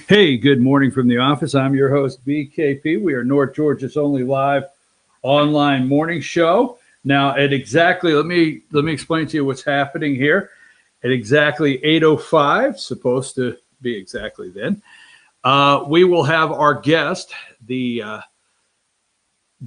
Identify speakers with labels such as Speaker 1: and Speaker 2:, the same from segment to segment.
Speaker 1: Hey, good morning from the office. I'm your host, BKP. We are North Georgia's only live online morning show. Now, at exactly, let me explain to you what's happening here. At exactly 8:05, supposed to be exactly then, we will have our guest, the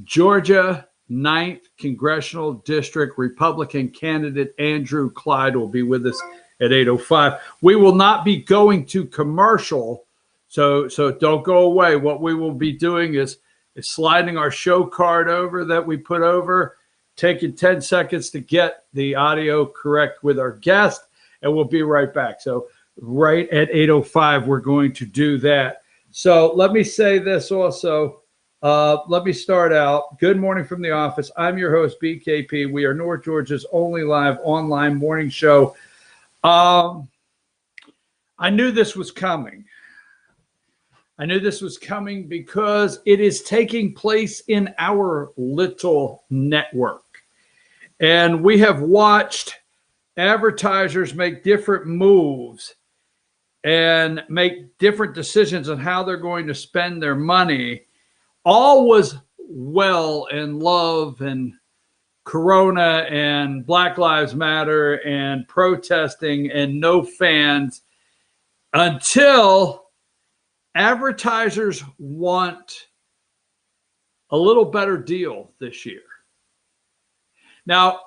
Speaker 1: Georgia Ninth Congressional District Republican candidate Andrew Clyde will be with us at 8:05. We will not be going to commercial, so don't go away. What we will be doing is sliding our show card over that we put over, taking 10 seconds to get the audio correct with our guest, and we'll be right back. So right at 8:05, we're going to do that. So let me say this also. Let me start out. Good morning from the office. I'm your host, BKP. We are North Georgia's only live online morning show. Um, I knew this was coming. I knew this was coming because it is taking place in our little network. And we have watched advertisers make different moves and make different decisions on how they're going to spend their money. All was well and love and Corona and Black Lives Matter and protesting and no fans until advertisers want a little better deal this year. Now,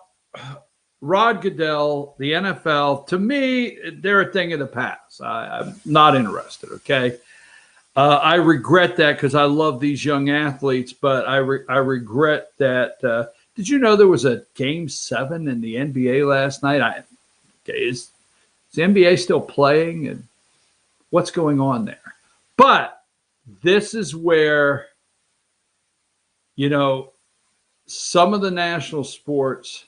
Speaker 1: Rod Goodell, the NFL, to me, they're a thing of the past. I'm not interested, okay? I regret that because I love these young athletes, but I regret that. Did you know there was a Game 7 in the NBA last night? Okay, is the NBA still playing, and what's going on there? But this is where, you know, some of the national sports,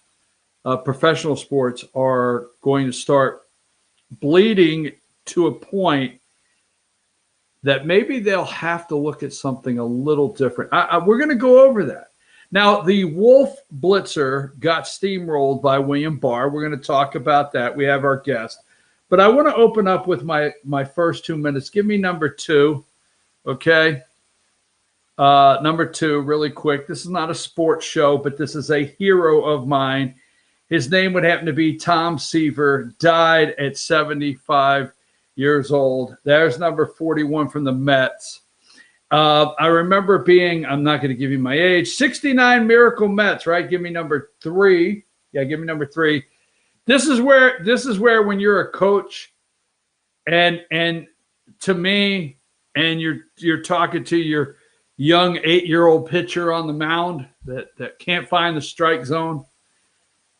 Speaker 1: professional sports, are going to start bleeding to a point that maybe they'll have to look at something a little different. We're going to go over that. Now, the Wolf Blitzer got steamrolled by William Barr. We're going to talk about that. We have our guest. But I want to open up with my first 2 minutes. Give me number two, okay? Number two, really quick. This is not a sports show, but this is a hero of mine. His name would happen to be Tom Seaver, died at 75 years old. There's number 41 from the Mets. I remember being, I'm not going to give you my age, 69 Miracle Mets, right? Give me number three. Yeah, give me number three. This is where when you're a coach and to me, and you're talking to your young 8-year-old pitcher on the mound that can't find the strike zone,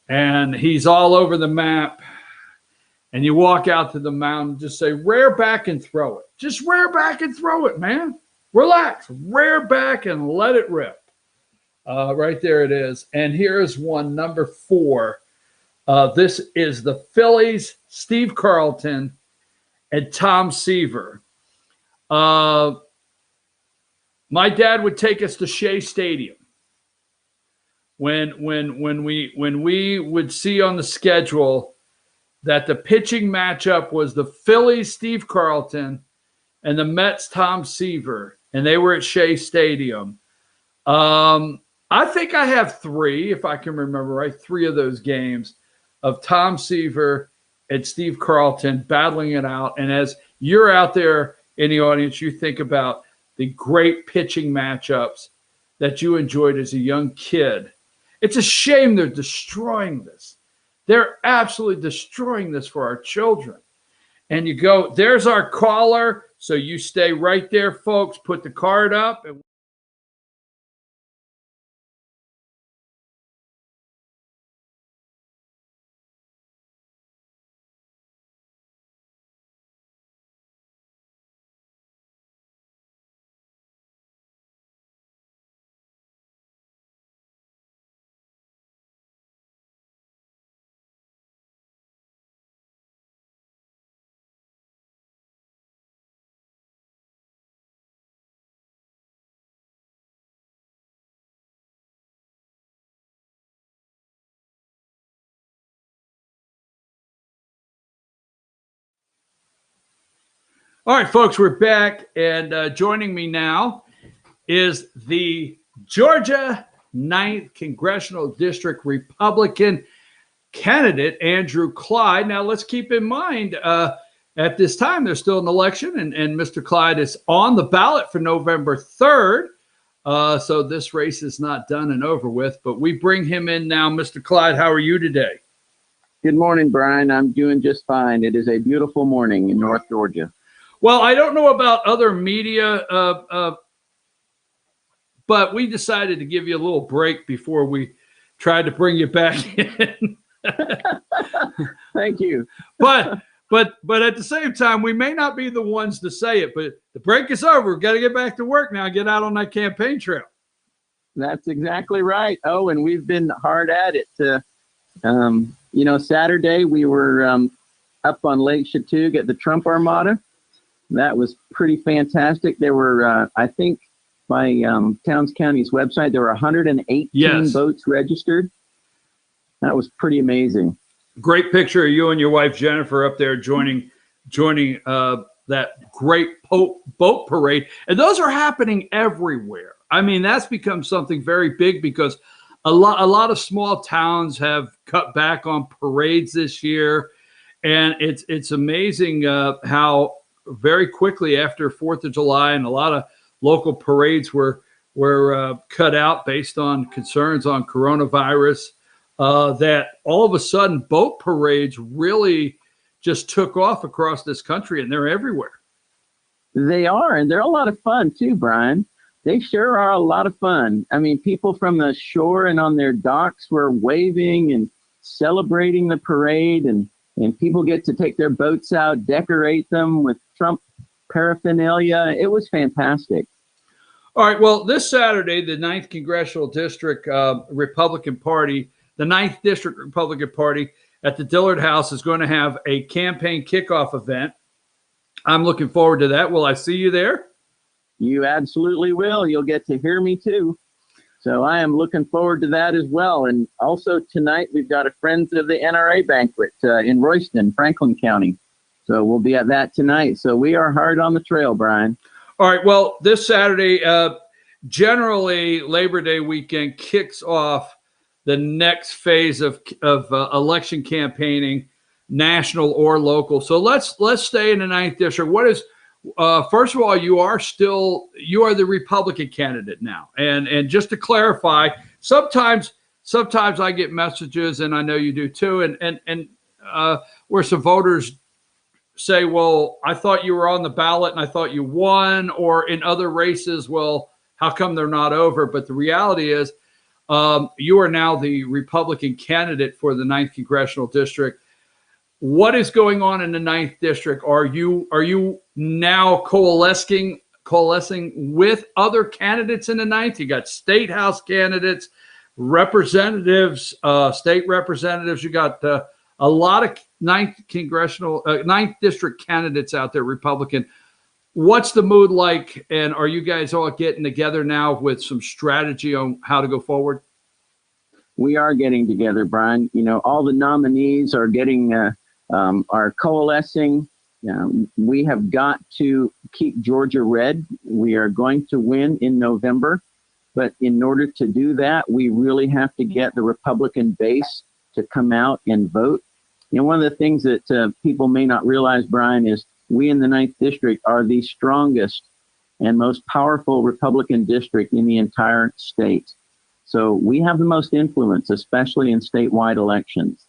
Speaker 1: and he's all over the map. And you walk out to the mound and just say, rear back and throw it. Just rear back and throw it, man. Relax. Rear back and let it rip. Right there it is. And here's one, number four. This is the Phillies, Steve Carlton, and Tom Seaver. My dad would take us to Shea Stadium. When we would see on the schedule that the pitching matchup was the Phillies, Steve Carlton, and the Mets, Tom Seaver, and they were at Shea Stadium. I think I have three, if I can remember right, three of those games of Tom Seaver and Steve Carlton battling it out. And as you're out there in the audience, you think about the great pitching matchups that you enjoyed as a young kid. It's a shame they're destroying this. They're absolutely destroying this for our children. And you go, there's our caller. So you stay right there, folks. Put the card up. And All right, folks, we're back, and joining me now is the Georgia 9th Congressional District Republican candidate, Andrew Clyde. Now, let's keep in mind, at this time, there's still an election, and Mr. Clyde is on the ballot for November 3rd. So this race is not done and over with, but we bring him in now. Mr. Clyde, how are you today?
Speaker 2: Good morning, Brian. I'm doing just fine. It is a beautiful morning in North Georgia.
Speaker 1: Well, I don't know about other media, but we decided to give you a little break before we tried to bring you back in.
Speaker 2: Thank you.
Speaker 1: But at the same time, we may not be the ones to say it, but the break is over. We've got to get back to work now, get out on that campaign trail.
Speaker 2: That's exactly right. Oh, and we've been hard at it. Saturday we were up on Lake Chattooga at the Trump Armada. That was pretty fantastic. There were, I think, by Towns County's website, there were 118 boats registered. That was pretty amazing.
Speaker 1: Great picture of you and your wife Jennifer up there joining that great boat parade, and those are happening everywhere. I mean, that's become something very big because a lot of small towns have cut back on parades this year, and it's amazing how very quickly after 4th of July and a lot of local parades were cut out based on concerns on coronavirus. That all of a sudden boat parades really just took off across this country, and they're everywhere.
Speaker 2: They are, and they're a lot of fun too, Brian. They sure are a lot of fun. I mean, people from the shore and on their docks were waving and celebrating the parade, and people get to take their boats out, decorate them with Trump paraphernalia. It was fantastic.
Speaker 1: All right, well, this Saturday, the 9th Congressional District Republican Party, the 9th District Republican Party at the Dillard House is going to have a campaign kickoff event. I'm looking forward to that. Will I see you there?
Speaker 2: You absolutely will. You'll get to hear me too. So I am looking forward to that as well. And also tonight, we've got a Friends of the NRA banquet in Royston, Franklin County. So we'll be at that tonight. So we are hard on the trail, Brian.
Speaker 1: All right. Well, this Saturday, generally Labor Day weekend kicks off the next phase of election campaigning, national or local. So let's stay in the 9th district. What is first of all, you are the Republican candidate now, and just to clarify, sometimes I get messages, and I know you do too, and where some voters say, well, I thought you were on the ballot and I thought you won, or in other races, well, how come they're not over? But the reality is, you are now the Republican candidate for the 9th Congressional District. What is going on in the 9th District? Are you now coalescing with other candidates in the 9th? You got state house candidates, representatives, state representatives. You got a lot of 9th District candidates out there, Republican. What's the mood like, and are you guys all getting together now with some strategy on how to go forward?
Speaker 2: We are getting together, Brian. You know, all the nominees are are coalescing. We have got to keep Georgia red. We are going to win in November, but in order to do that, we really have to get the Republican base to come out and vote. You know, one of the things that people may not realize, Brian, is we in the 9th District are the strongest and most powerful Republican district in the entire state. So we have the most influence, especially in statewide elections.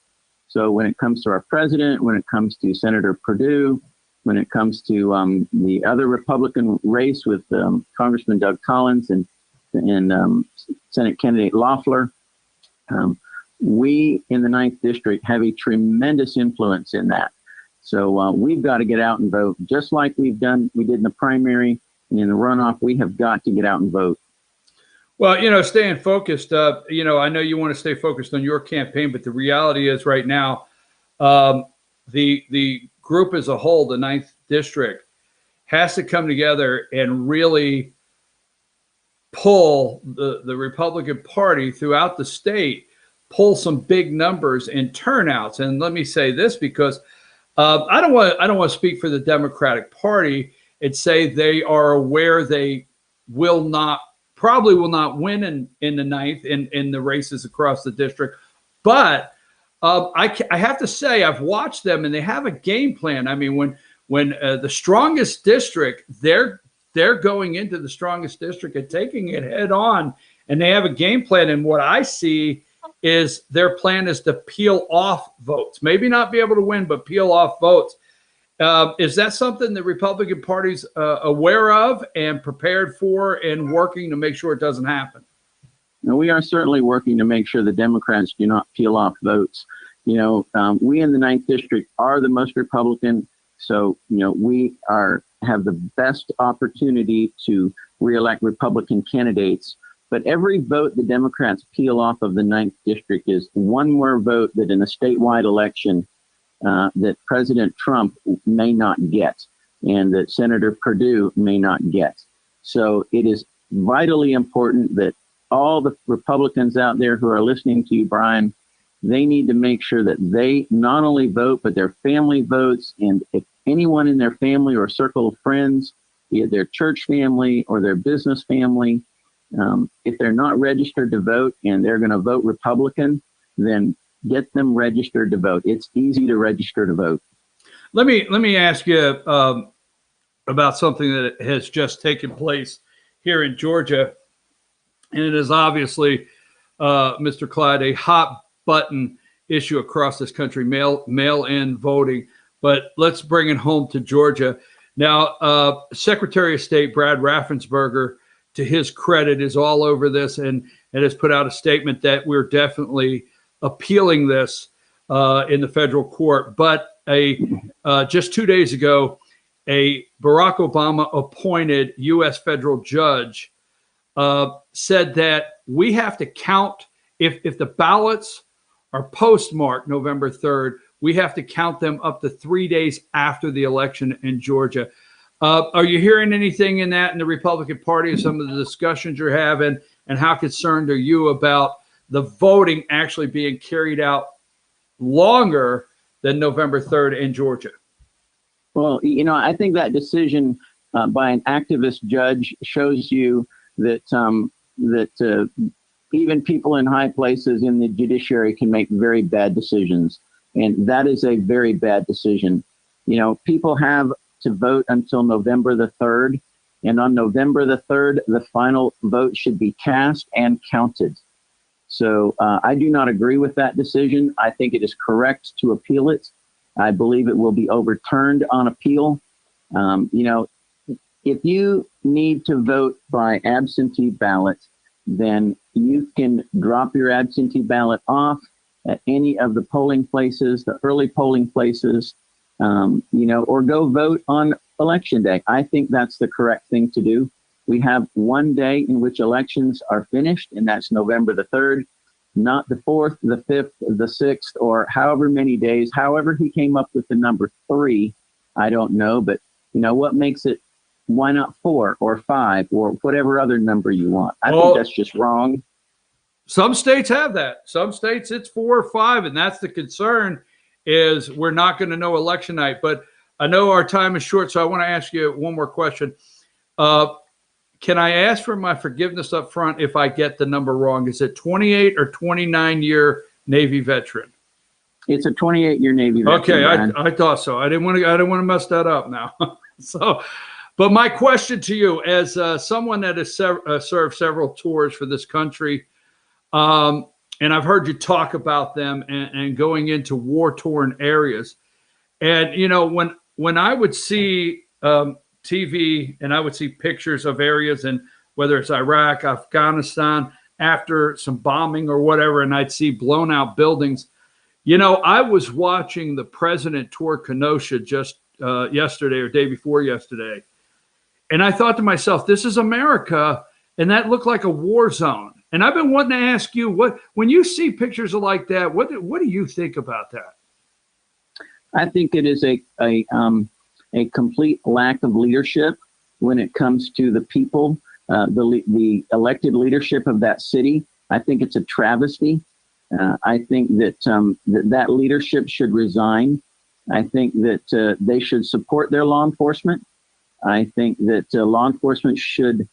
Speaker 2: So when it comes to our president, when it comes to Senator Perdue, when it comes to the other Republican race with Congressman Doug Collins and Senate candidate Loeffler, we in the 9th District have a tremendous influence in that. So we've got to get out and vote, just like we did in the primary and in the runoff. We have got to get out and vote.
Speaker 1: Well, you know, staying focused, you know, I know you want to stay focused on your campaign, but the reality is right now, the group as a whole, the 9th District, has to come together and really pull the Republican Party throughout the state, pull some big numbers and turnouts. And let me say this, because I don't want to speak for the Democratic Party and say they are aware they probably will not win in the ninth in the races across the district. But I have to say I've watched them and they have a game plan. I mean, when the strongest district, they're going into the strongest district and taking it head on, and they have a game plan. And what I see is their plan is to peel off votes, maybe not be able to win, but peel off votes. Is that something the Republican Party's aware of and prepared for and working to make sure it doesn't happen?
Speaker 2: Now, we are certainly working to make sure the Democrats do not peel off votes. We in the 9th District are the most Republican. So, we have the best opportunity to reelect Republican candidates. But every vote the Democrats peel off of the 9th District is one more vote that in a statewide election that President Trump may not get and that Senator Perdue may not get. So it is vitally important that all the Republicans out there who are listening to you, Brian, they need to make sure that they not only vote, but their family votes. And if anyone in their family or circle of friends, be it their church family or their business family, if they're not registered to vote and they're going to vote Republican, then get them registered to vote. It's easy to register to vote.
Speaker 1: Let me ask you about something that has just taken place here in Georgia, and it is obviously, Mr. Clyde, a hot button issue across this country, mail-in voting. But let's bring it home to Georgia. Now, Secretary of State Brad Raffensperger, to his credit, is all over this and has put out a statement that we're definitely appealing this in the federal court. But just 2 days ago, a Barack Obama appointed U.S. federal judge said that we have to count, if the ballots are postmarked November 3rd, we have to count them up to 3 days after the election in Georgia. Are you hearing anything in that in the Republican Party or some of the discussions you're having? And how concerned are you about the voting actually being carried out longer than November 3rd in Georgia?
Speaker 2: Well, I think that decision by an activist judge shows you that even people in high places in the judiciary can make very bad decisions. And that is a very bad decision. People have to vote until November the 3rd. And on November the 3rd, the final vote should be cast and counted. So I do not agree with that decision. I think it is correct to appeal it. I believe it will be overturned on appeal. If you need to vote by absentee ballot, then you can drop your absentee ballot off at any of the polling places, the early polling places, or go vote on election day. I think that's the correct thing to do. We have one day in which elections are finished, and that's November the 3rd, not the 4th, the 5th, the 6th, or however many days. However he came up with the number 3, I don't know. But what makes it, why not 4 or 5 or whatever other number you want? I think that's just wrong.
Speaker 1: Some states have that. Some states it's 4 or 5, and that's the concern, is we're not going to know election night. But I know our time is short, so I want to ask you one more question. Can I ask for my forgiveness up front if I get the number wrong? Is it 28 or 29-year Navy veteran?
Speaker 2: It's a 28-year Navy veteran.
Speaker 1: Okay, I thought so. I didn't want to mess that up now. But my question to you, as someone that has served several tours for this country, and I've heard you talk about them and going into war-torn areas, and when I would see TV and I would see pictures of areas, and whether it's Iraq, Afghanistan, after some bombing or whatever, and I'd see blown out buildings. I was watching the president tour Kenosha just yesterday or day before yesterday, and I thought to myself, this is America, and that looked like a war zone. And I've been wanting to ask you, when you see pictures like that, what do you think about that?
Speaker 2: I think it is a complete lack of leadership when it comes to the people, the elected leadership of that city. I think it's a travesty. I think that that leadership should resign. I think that they should support their law enforcement. I think that law enforcement should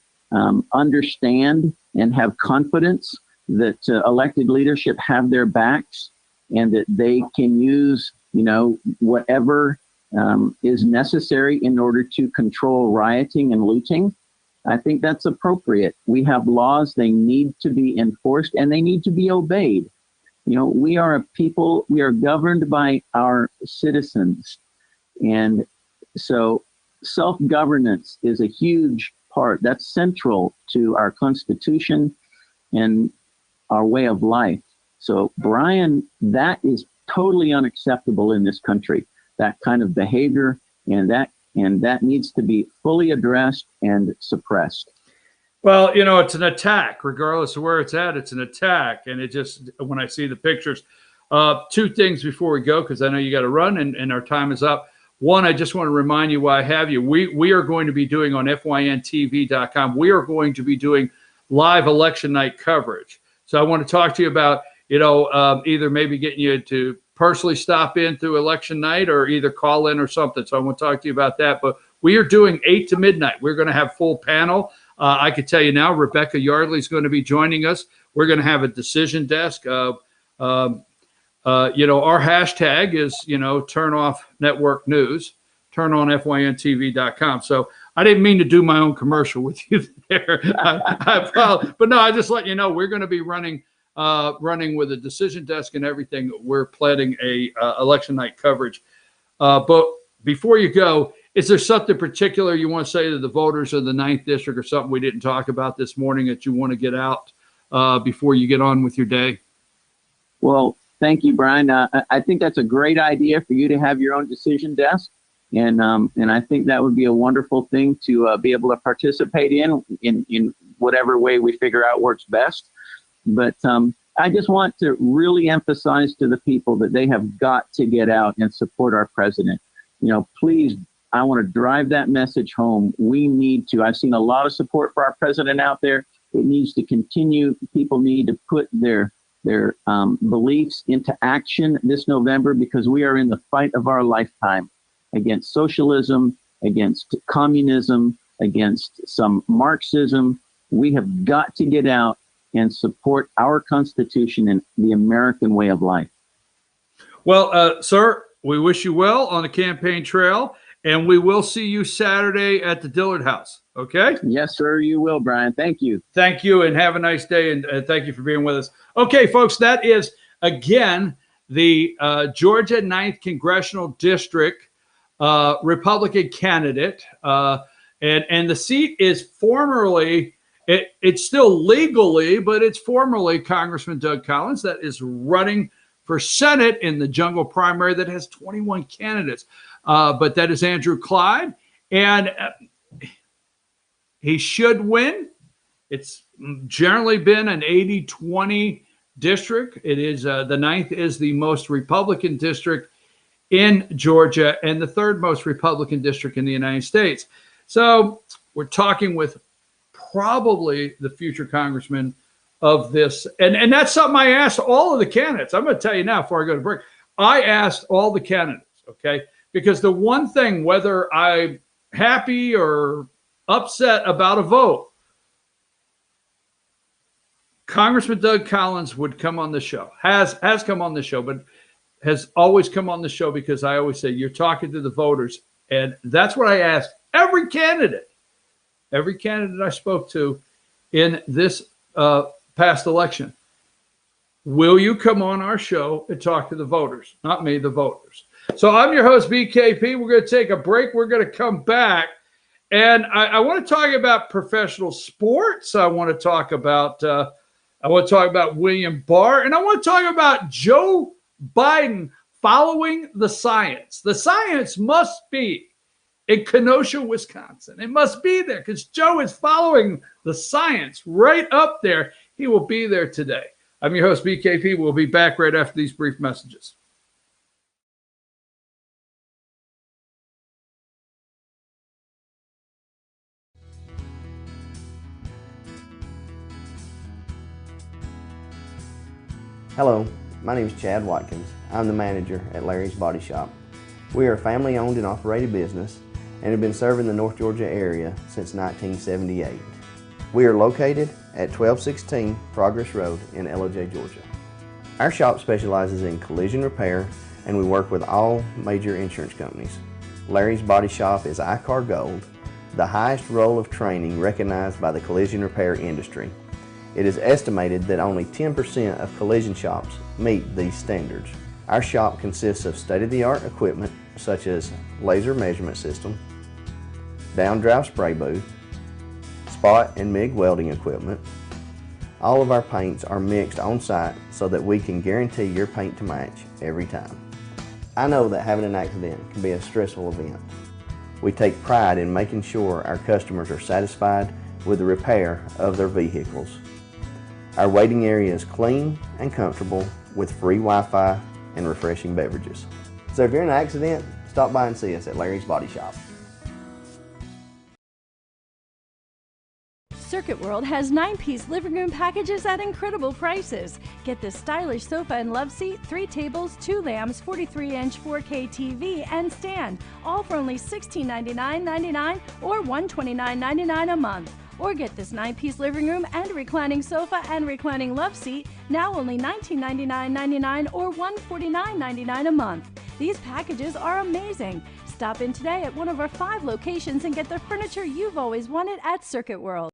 Speaker 2: understand and have confidence that elected leadership have their backs and that they can use, whatever is necessary in order to control rioting and looting. I think that's appropriate. We have laws, they need to be enforced and they need to be obeyed. We are a people, we are governed by our citizens. And so self-governance is a huge part. That's central to our Constitution and our way of life. So, Brian, that is totally unacceptable in this country, that kind of behavior, and that needs to be fully addressed and suppressed.
Speaker 1: Well, it's an attack, regardless of where it's at. It's an attack. And it just, when I see the pictures, two things before we go, because I know you got to run and our time is up. One, I just want to remind you why I have you. We are going to be doing on fyntv.com, we are going to be doing live election night coverage. So I want to talk to you about, either maybe getting you to personally stop in through election night or either call in or something. So I want to talk to you about that. But we are doing 8 to midnight. We're going to have full panel. I could tell you now, Rebecca Yardley is going to be joining us. We're going to have a decision desk. Our hashtag is, turn off network news, turn on fyntv.com. So I didn't mean to do my own commercial with you there. But no, I just let you know, we're going to be running with a decision desk and everything. We're planning a election night coverage. But before you go, is there something particular you want to say to the voters of the 9th District or something we didn't talk about this morning that you want to get out before you get on with your day?
Speaker 2: Well, thank you, Brian. I think that's a great idea for you to have your own decision desk. And I think that would be a wonderful thing to be able to participate in whatever way we figure out works best. But I just want to really emphasize to the people that they have got to get out and support our president. Please, I want to drive that message home. We need to. I've seen a lot of support for our president out there. It needs to continue. People need to put their beliefs into action this November, because we are in the fight of our lifetime against socialism, against communism, against some Marxism. We have got to get out and support our Constitution and the American way of life.
Speaker 1: Well, sir, we wish you well on the campaign trail, and we will see you Saturday at the Dillard House. Okay?
Speaker 2: Yes, sir, you will, Brian. Thank you.
Speaker 1: Thank you, and have a nice day, and thank you for being with us. Okay, folks, that is, again, the Georgia 9th Congressional District Republican candidate, and the seat is formerly, it's still legally, but it's formerly Congressman Doug Collins that is running for Senate in the jungle primary that has 21 candidates. But that is Andrew Clyde, and he should win. It's generally been an 80-20 district. It is the 9th is the most Republican district in Georgia and the 3rd most Republican district in the United States. So we're talking with probably the future congressman of this. And that's something I asked all of the candidates. I'm going to tell you now before I go to break. I asked all the candidates, okay? Because the one thing, whether I'm happy or upset about a vote, Congressman Doug Collins would come on the show, has come on the show, but has always come on the show because I always say, you're talking to the voters. And that's what I asked every candidate I spoke to in this past election. Will you come on our show and talk to the voters? Not me, the voters. So I'm your host, BKP. We're going to take a break. We're going to come back. And I want to talk about professional sports. I want to talk about William Barr. And I want to talk about Joe Biden following the science. The science must be in Kenosha, Wisconsin. It must be there because Joe is following the science right up there. He will be there today. I'm your host, BKP. We'll be back right after these brief messages.
Speaker 3: Hello, my name is Chad Watkins. I'm the manager at Larry's Body Shop. We are a family-owned and operated business and have been serving the North Georgia area since 1978. We are located at 1216 Progress Road in LOJ, Georgia. Our shop specializes in collision repair, and we work with all major insurance companies. Larry's Body Shop is ICAR Gold, the highest role of training recognized by the collision repair industry. It is estimated that only 10% of collision shops meet these standards. Our shop consists of state-of-the-art equipment such as laser measurement system, down-drive spray booth, spot and MIG welding equipment. All of our paints are mixed on site so that we can guarantee your paint to match every time. I know that having an accident can be a stressful event. We take pride in making sure our customers are satisfied with the repair of their vehicles. Our waiting area is clean and comfortable with free Wi-Fi and refreshing beverages. So if you're in an accident, stop by and see us at Larry's Body Shop.
Speaker 4: Circuit World has 9-piece living room packages at incredible prices. Get this stylish sofa and love seat, 3 tables, 2 lamps, 43-inch 4K TV, and stand, all for only $1699.99 or $129.99 a month. Or get this 9-piece living room and reclining sofa and reclining love seat, now only $1999.99 or $149.99 a month. These packages are amazing. Stop in today at one of our 5 locations and get the furniture you've always wanted at Circuit World.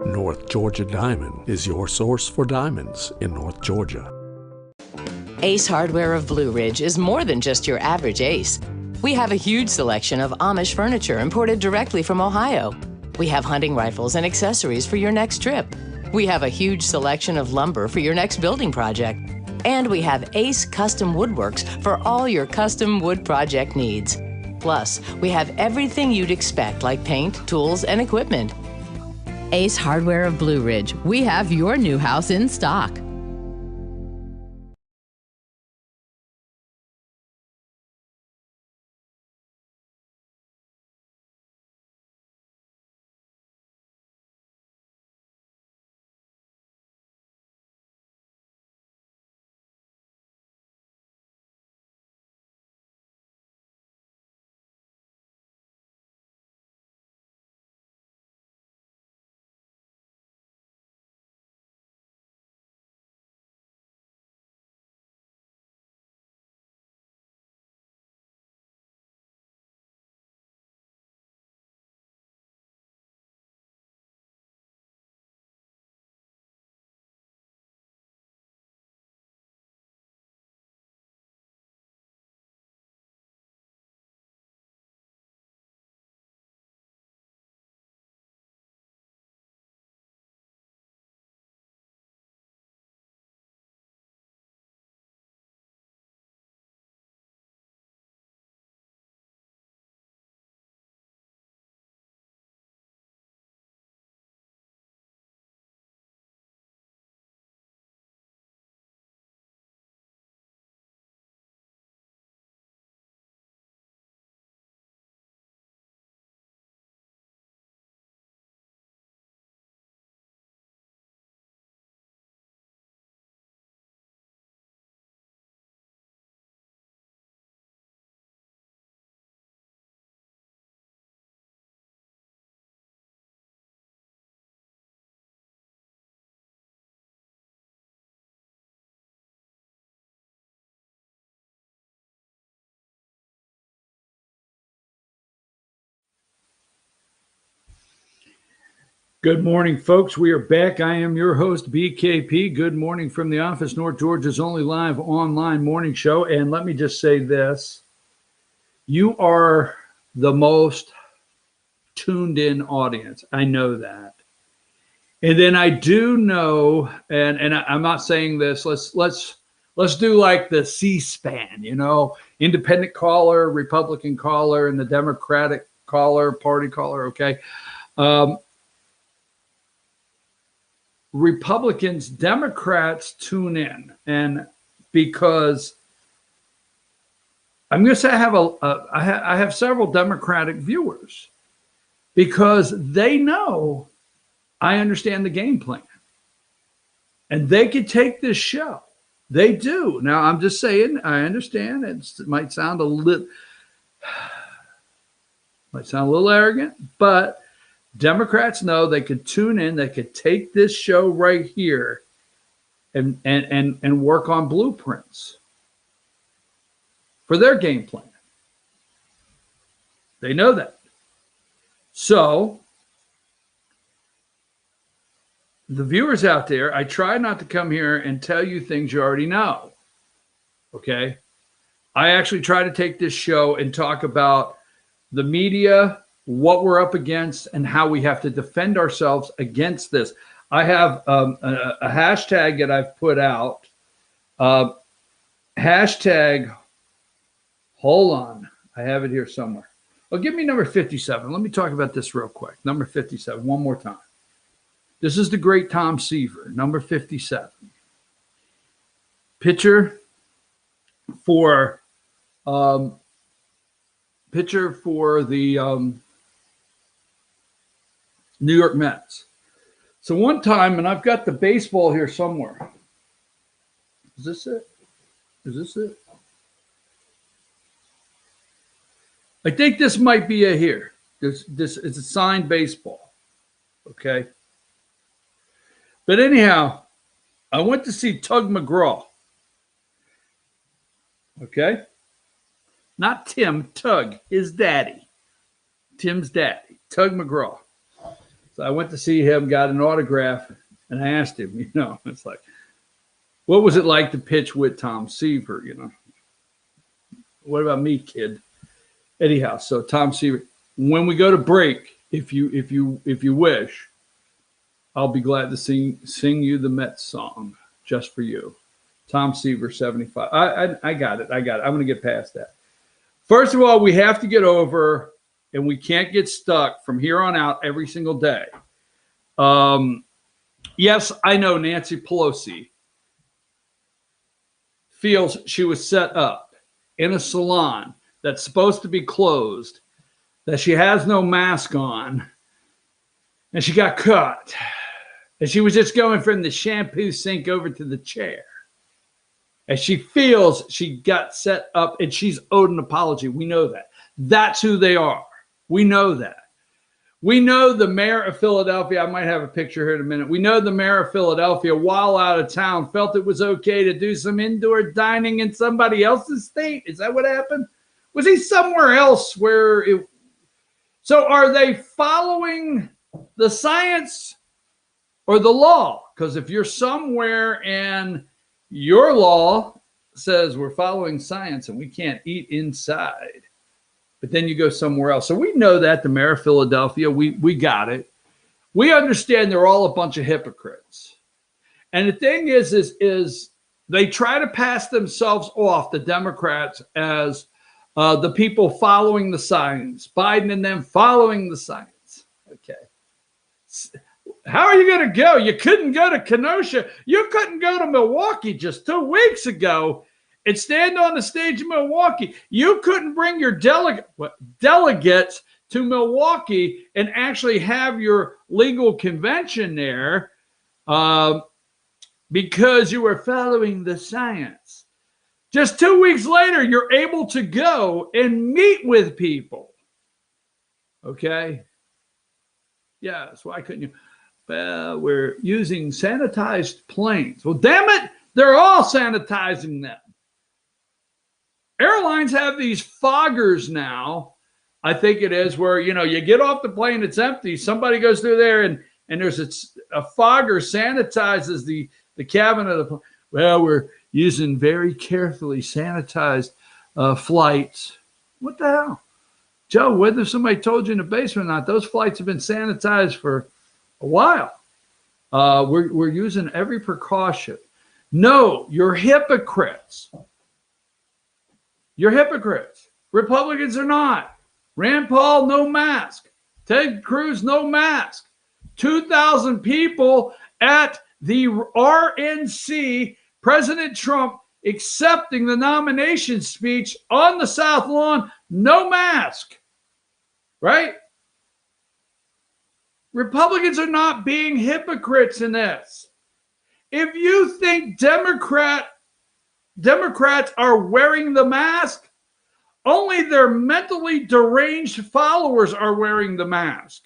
Speaker 5: North Georgia Diamond is your source for diamonds in North Georgia.
Speaker 6: Ace Hardware of Blue Ridge is more than just your average Ace. We have a huge selection of Amish furniture imported directly from Ohio. We have hunting rifles and accessories for your next trip. We have a huge selection of lumber for your next building project. And we have Ace Custom Woodworks for all your custom wood project needs. Plus, we have everything you'd expect like paint, tools, and equipment.
Speaker 7: Ace Hardware of Blue Ridge. We have your new house in stock.
Speaker 1: Good morning, folks. We are back. I am your host, BKP. Good morning from the office, North Georgia's only live online morning show. And let me just say this. You are the most tuned in audience. I know that. And then I do know, and I'm not saying this, let's do like the C-SPAN, you know, independent caller, Republican caller, and the Democratic caller, party caller, okay? Republicans, Democrats tune in, and because I'm going to say I have several Democratic viewers because they know I understand the game plan, and they could take this show. They do. Now, I'm just saying, I understand it might sound a little arrogant, but Democrats know they could tune in, they could take this show right here and work on blueprints for their game plan. They know that. So, the viewers out there, I try not to come here and tell you things you already know. Okay? I actually try to take this show and talk about the media, what we're up against, and how we have to defend ourselves against this. I have a hashtag that I've put out. Hashtag, hold on. I have it here somewhere. Oh, give me number 57. Let me talk about this real quick. Number 57, one more time. This is the great Tom Seaver, number 57. Pitcher for the New York Mets. So one time, and I've got the baseball here somewhere. Is this it? Is this it? I think this might be it here. This is a signed baseball. Okay. But anyhow, I went to see Tug McGraw. Okay? Not Tim, Tug, his daddy. Tim's daddy, Tug McGraw. So I went to see him, got an autograph, and I asked him, it's like, what was it like to pitch with Tom Seaver, What about me, kid? Anyhow, so Tom Seaver, when we go to break, if you wish, I'll be glad to sing you the Mets song just for you. Tom Seaver, 75. I got it. I'm going to get past that. First of all, we have to get over, and we can't get stuck from here on out every single day. Yes, I know Nancy Pelosi feels she was set up in a salon that's supposed to be closed, that she has no mask on, and she got caught. And she was just going from the shampoo sink over to the chair. And she feels she got set up and she's owed an apology. We know that. That's who they are. We know that. We know the mayor of Philadelphia, I might have a picture here in a minute. We know the mayor of Philadelphia, while out of town, felt it was okay to do some indoor dining in somebody else's state. Is that what happened? Was he somewhere else where it... So are they following the science or the law? Because if you're somewhere and your law says we're following science and we can't eat inside, but then you go somewhere else. So we know that, the mayor of Philadelphia, we got it. We understand they're all a bunch of hypocrites. And the thing is they try to pass themselves off, the Democrats, as the people following the science, Biden and them following the science. Okay. How are you going to go? You couldn't go to Kenosha. You couldn't go to Milwaukee just 2 weeks ago and stand on the stage in Milwaukee. You couldn't bring your delegates to Milwaukee and actually have your legal convention there because you were following the science. Just 2 weeks later, you're able to go and meet with people. Okay? Yes, why couldn't you? Well, we're using sanitized planes. Well, damn it, they're all sanitizing them. Airlines have these foggers now, I think it is, where, you get off the plane, it's empty. Somebody goes through there and there's a fogger sanitizes the cabin of the plane. Well, we're using very carefully sanitized flights. What the hell? Joe, whether somebody told you in the basement or not, those flights have been sanitized for a while. We're using every precaution. No, you're hypocrites. You're hypocrites. Republicans are not. Rand Paul, no mask. Ted Cruz, no mask. 2,000 people at the RNC, President Trump accepting the nomination speech on the South Lawn, no mask, right? Republicans are not being hypocrites in this. If you think Democrats are wearing the mask, only their mentally deranged followers are wearing the mask.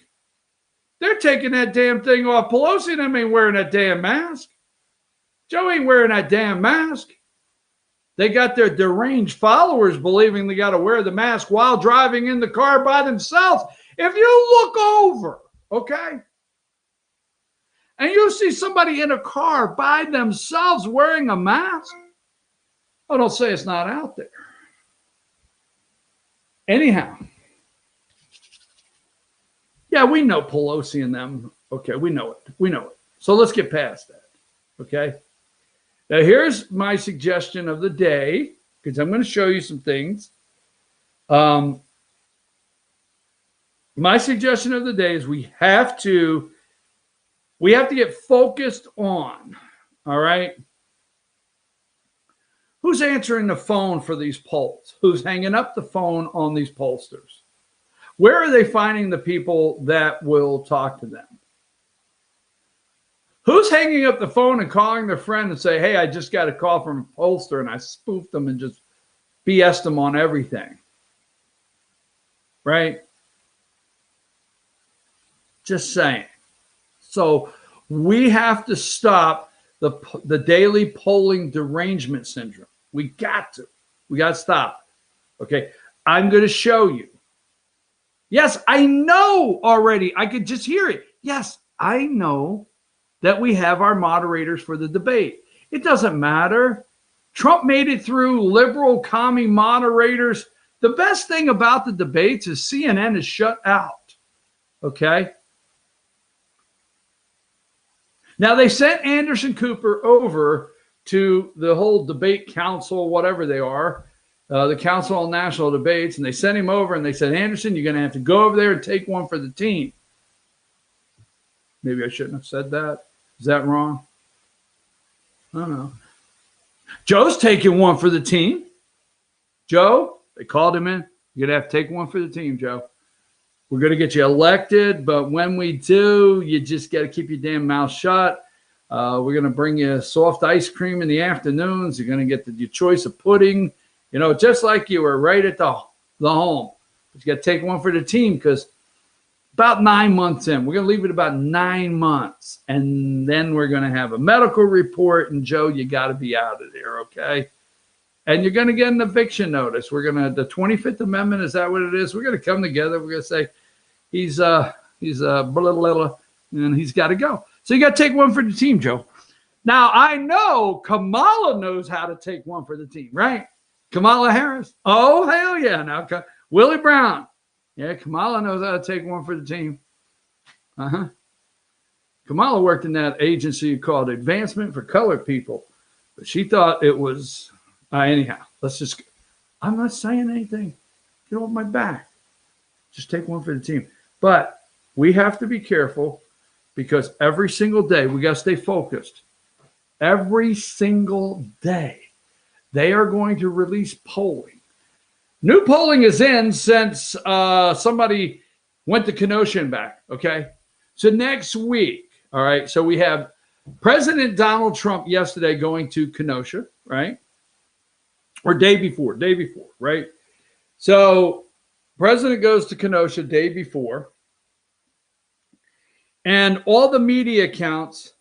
Speaker 1: They're taking that damn thing off. Pelosi and them ain't wearing that damn mask. Joe ain't wearing that damn mask. They got their deranged followers believing they got to wear the mask while driving in the car by themselves. If you look over, okay, and you see somebody in a car by themselves wearing a mask, oh, don't say it's not out there. Anyhow, yeah, we know Pelosi and them. Okay, we know it. We know it. So let's get past that. Okay. Now, here's my suggestion of the day, because I'm going to show you some things. My suggestion of the day is we have to get focused on, all right, who's answering the phone for these polls? Who's hanging up the phone on these pollsters? Where are they finding the people that will talk to them? Who's hanging up the phone and calling their friend and say, hey, I just got a call from a pollster and I spoofed them and just BS'd them on everything? Right? Just saying. So we have to stop the daily polling derangement syndrome. We got to stop. Okay. I'm going to show you. Yes, I know already. I could just hear it. Yes, I know that we have our moderators for the debate. It doesn't matter. Trump made it through liberal commie moderators. The best thing about the debates is CNN is shut out. Okay. Now, they sent Anderson Cooper over to the whole debate council, whatever they are, the Council on National Debates, and they sent him over and they said, Anderson, you're going to have to go over there and take one for the team. Maybe I shouldn't have said that. Is that wrong? I don't know. Joe's taking one for the team. Joe, they called him in. You're going to have to take one for the team, Joe. We're going to get you elected, but when we do, you just got to keep your damn mouth shut. We're going to bring you soft ice cream in the afternoons. You're going to get your choice of pudding, just like you were right at the home. But you got to take one for the team because about 9 months in, we're going to leave it about 9 months, and then we're going to have a medical report, and Joe, you got to be out of there, okay? And you're going to get an eviction notice. We're going to, the 25th Amendment, is that what it is? We're going to come together. We're going to say, he's blah, blah, blah, and he's got to go. So you got to take one for the team, Joe. Now, I know Kamala knows how to take one for the team, right? Kamala Harris. Oh, hell yeah. Now, Willie Brown. Yeah, Kamala knows how to take one for the team. Kamala worked in that agency called Advancement for Colored People. But she thought it was, anyhow, I'm not saying anything. Get off my back. Just take one for the team. But we have to be careful because every single day, we got to stay focused. Every single day, they are going to release polling. New polling is in since somebody went to Kenosha and back, okay? So next week, all right, so we have President Donald Trump yesterday going to Kenosha, right? Or day before, right? So President goes to Kenosha day before, and all the media accounts,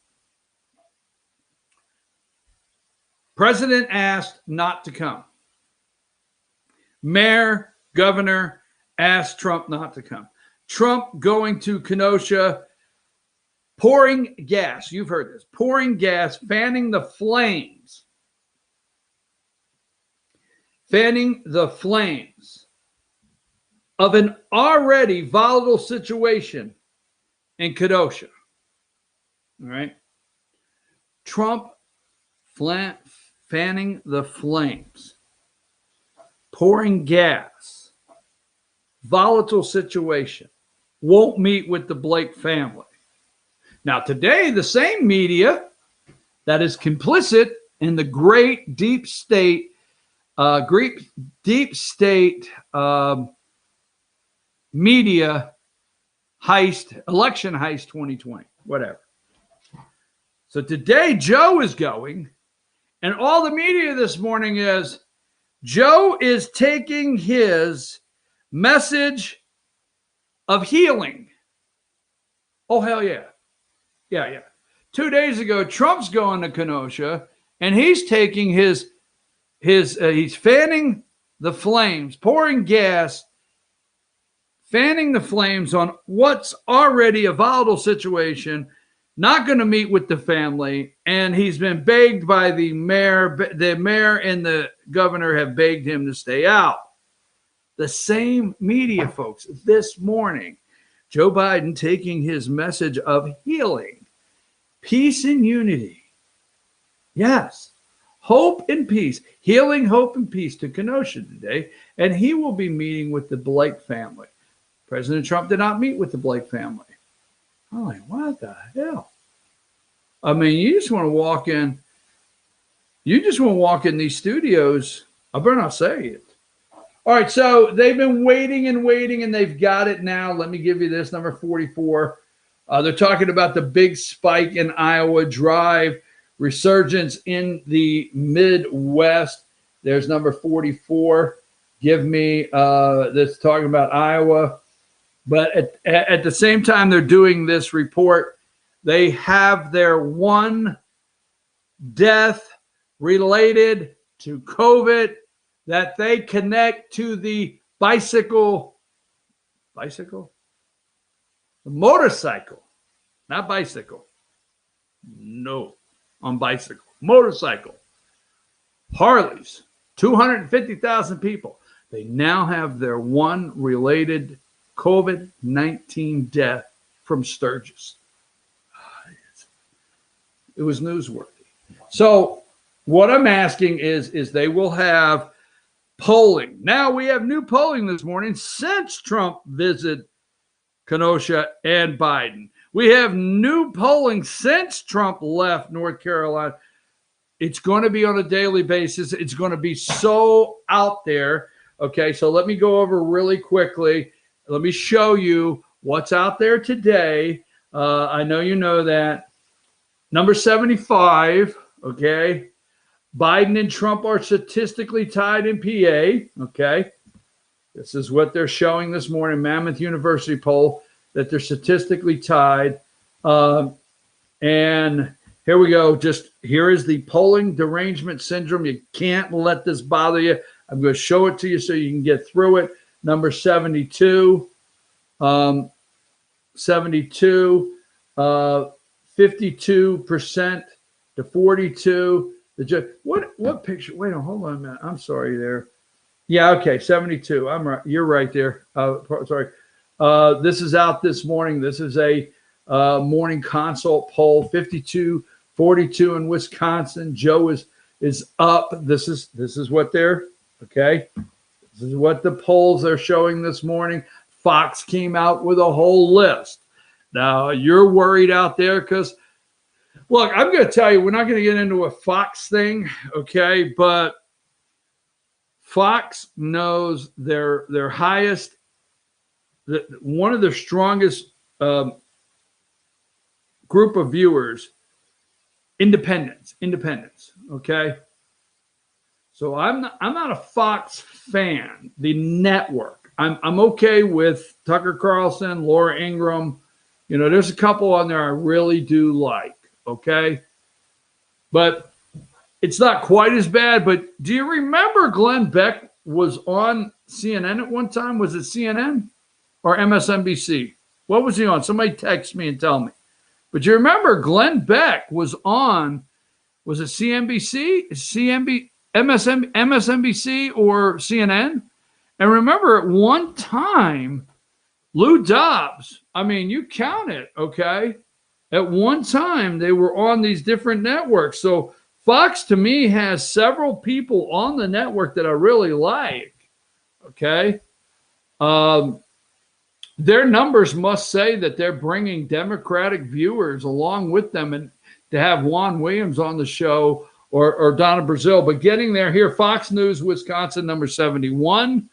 Speaker 1: President asked not to come. Mayor, governor asked Trump not to come. Trump going to Kenosha, pouring gas. You've heard this. Pouring gas, fanning the flames. Fanning the flames of an already volatile situation in Kenosha. All right. Trump fanning the flames. Pouring gas, volatile situation, won't meet with the Blake family. Now, today, the same media, that is complicit in the great deep state media heist, election heist 2020, whatever. So today Joe is going, and all the media this morning is Joe is taking his message of healing. Oh, hell yeah. Yeah. 2 days ago, Trump's going to Kenosha, and he's taking he's fanning the flames, pouring gas, fanning the flames on what's already a volatile situation, not going to meet with the family, and he's been begged by the mayor. The mayor and the governor have begged him to stay out. The same media folks this morning, Joe Biden taking his message of healing, peace and unity. Yes, hope and peace, healing, hope and peace to Kenosha today, and he will be meeting with the Blake family. President Trump did not meet with the Blake family. I'm like, what the hell? I mean, you just want to walk in. You just want to walk in these studios. I better not say it. All right, so they've been waiting, and they've got it now. Let me give you this, number 44. They're talking about the big spike in Iowa, drive resurgence in the Midwest. There's number 44. Give me that's talking about Iowa. But at the same time they're doing this report, they have their one death related to COVID that they connect to the motorcycle, not bicycle. No, on bicycle, motorcycle. Harleys, 250,000 people. They now have their one related COVID-19 death from Sturgis. It was newsworthy. So what I'm asking is they will have polling. Now we have new polling this morning since Trump visited Kenosha and Biden. We have new polling since Trump left North Carolina. It's going to be on a daily basis. It's going to be so out there. Okay, so let me go over really quickly. Let me show you what's out there today. I know you know that. Number 75, okay. Biden and Trump are statistically tied in PA, okay. This is what they're showing this morning, Mammoth University poll, that they're statistically tied. And here we go. Here is the polling derangement syndrome. You can't let this bother you. I'm going to show it to you so you can get through it. Number 72, 52% to 42. What picture? Wait, hold on a minute. I'm sorry there. Yeah, okay, 72. I'm right. You're right there. Sorry. This is out this morning. This is a morning consult poll. 52-42 in Wisconsin. Joe is up. This is what they're okay. This is what the polls are showing this morning. Fox came out with a whole list. Now you're worried out there because, look, I'm going to tell you, we're not going to get into a Fox thing, okay? But Fox knows their highest, one of their strongest group of viewers, independents, okay? So I'm not a Fox fan, the network. I'm okay with Tucker Carlson, Laura Ingraham. You know, there's a couple on there I really do like, okay? But it's not quite as bad. But do you remember Glenn Beck was on CNN at one time? Was it CNN or MSNBC? What was he on? Somebody text me and tell me. But you remember Glenn Beck was on, was it CNBC, MSNBC or CNN? And remember at one time, Lou Dobbs, I mean, you count it, okay? At one time, they were on these different networks. So Fox, to me, has several people on the network that I really like, okay? Their numbers must say that they're bringing Democratic viewers along with them. And to have Juan Williams on the show or Donna Brazil, but getting there here, Fox News, Wisconsin, number 71,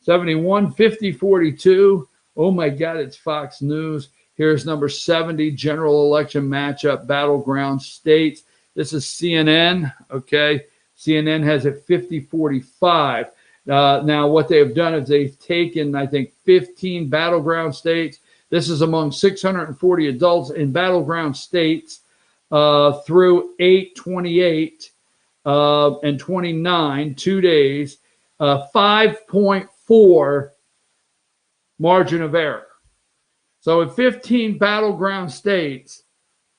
Speaker 1: 50, 42. Oh my God, it's Fox News. Here's number 70, general election matchup, battleground states. This is CNN, okay? CNN has it 50-45. Now, what they have done is they've taken, I think, 15 battleground states. This is among 640 adults in battleground states through 8/28 and 29, 2 days, 5.4 margin of error. So in 15 battleground states,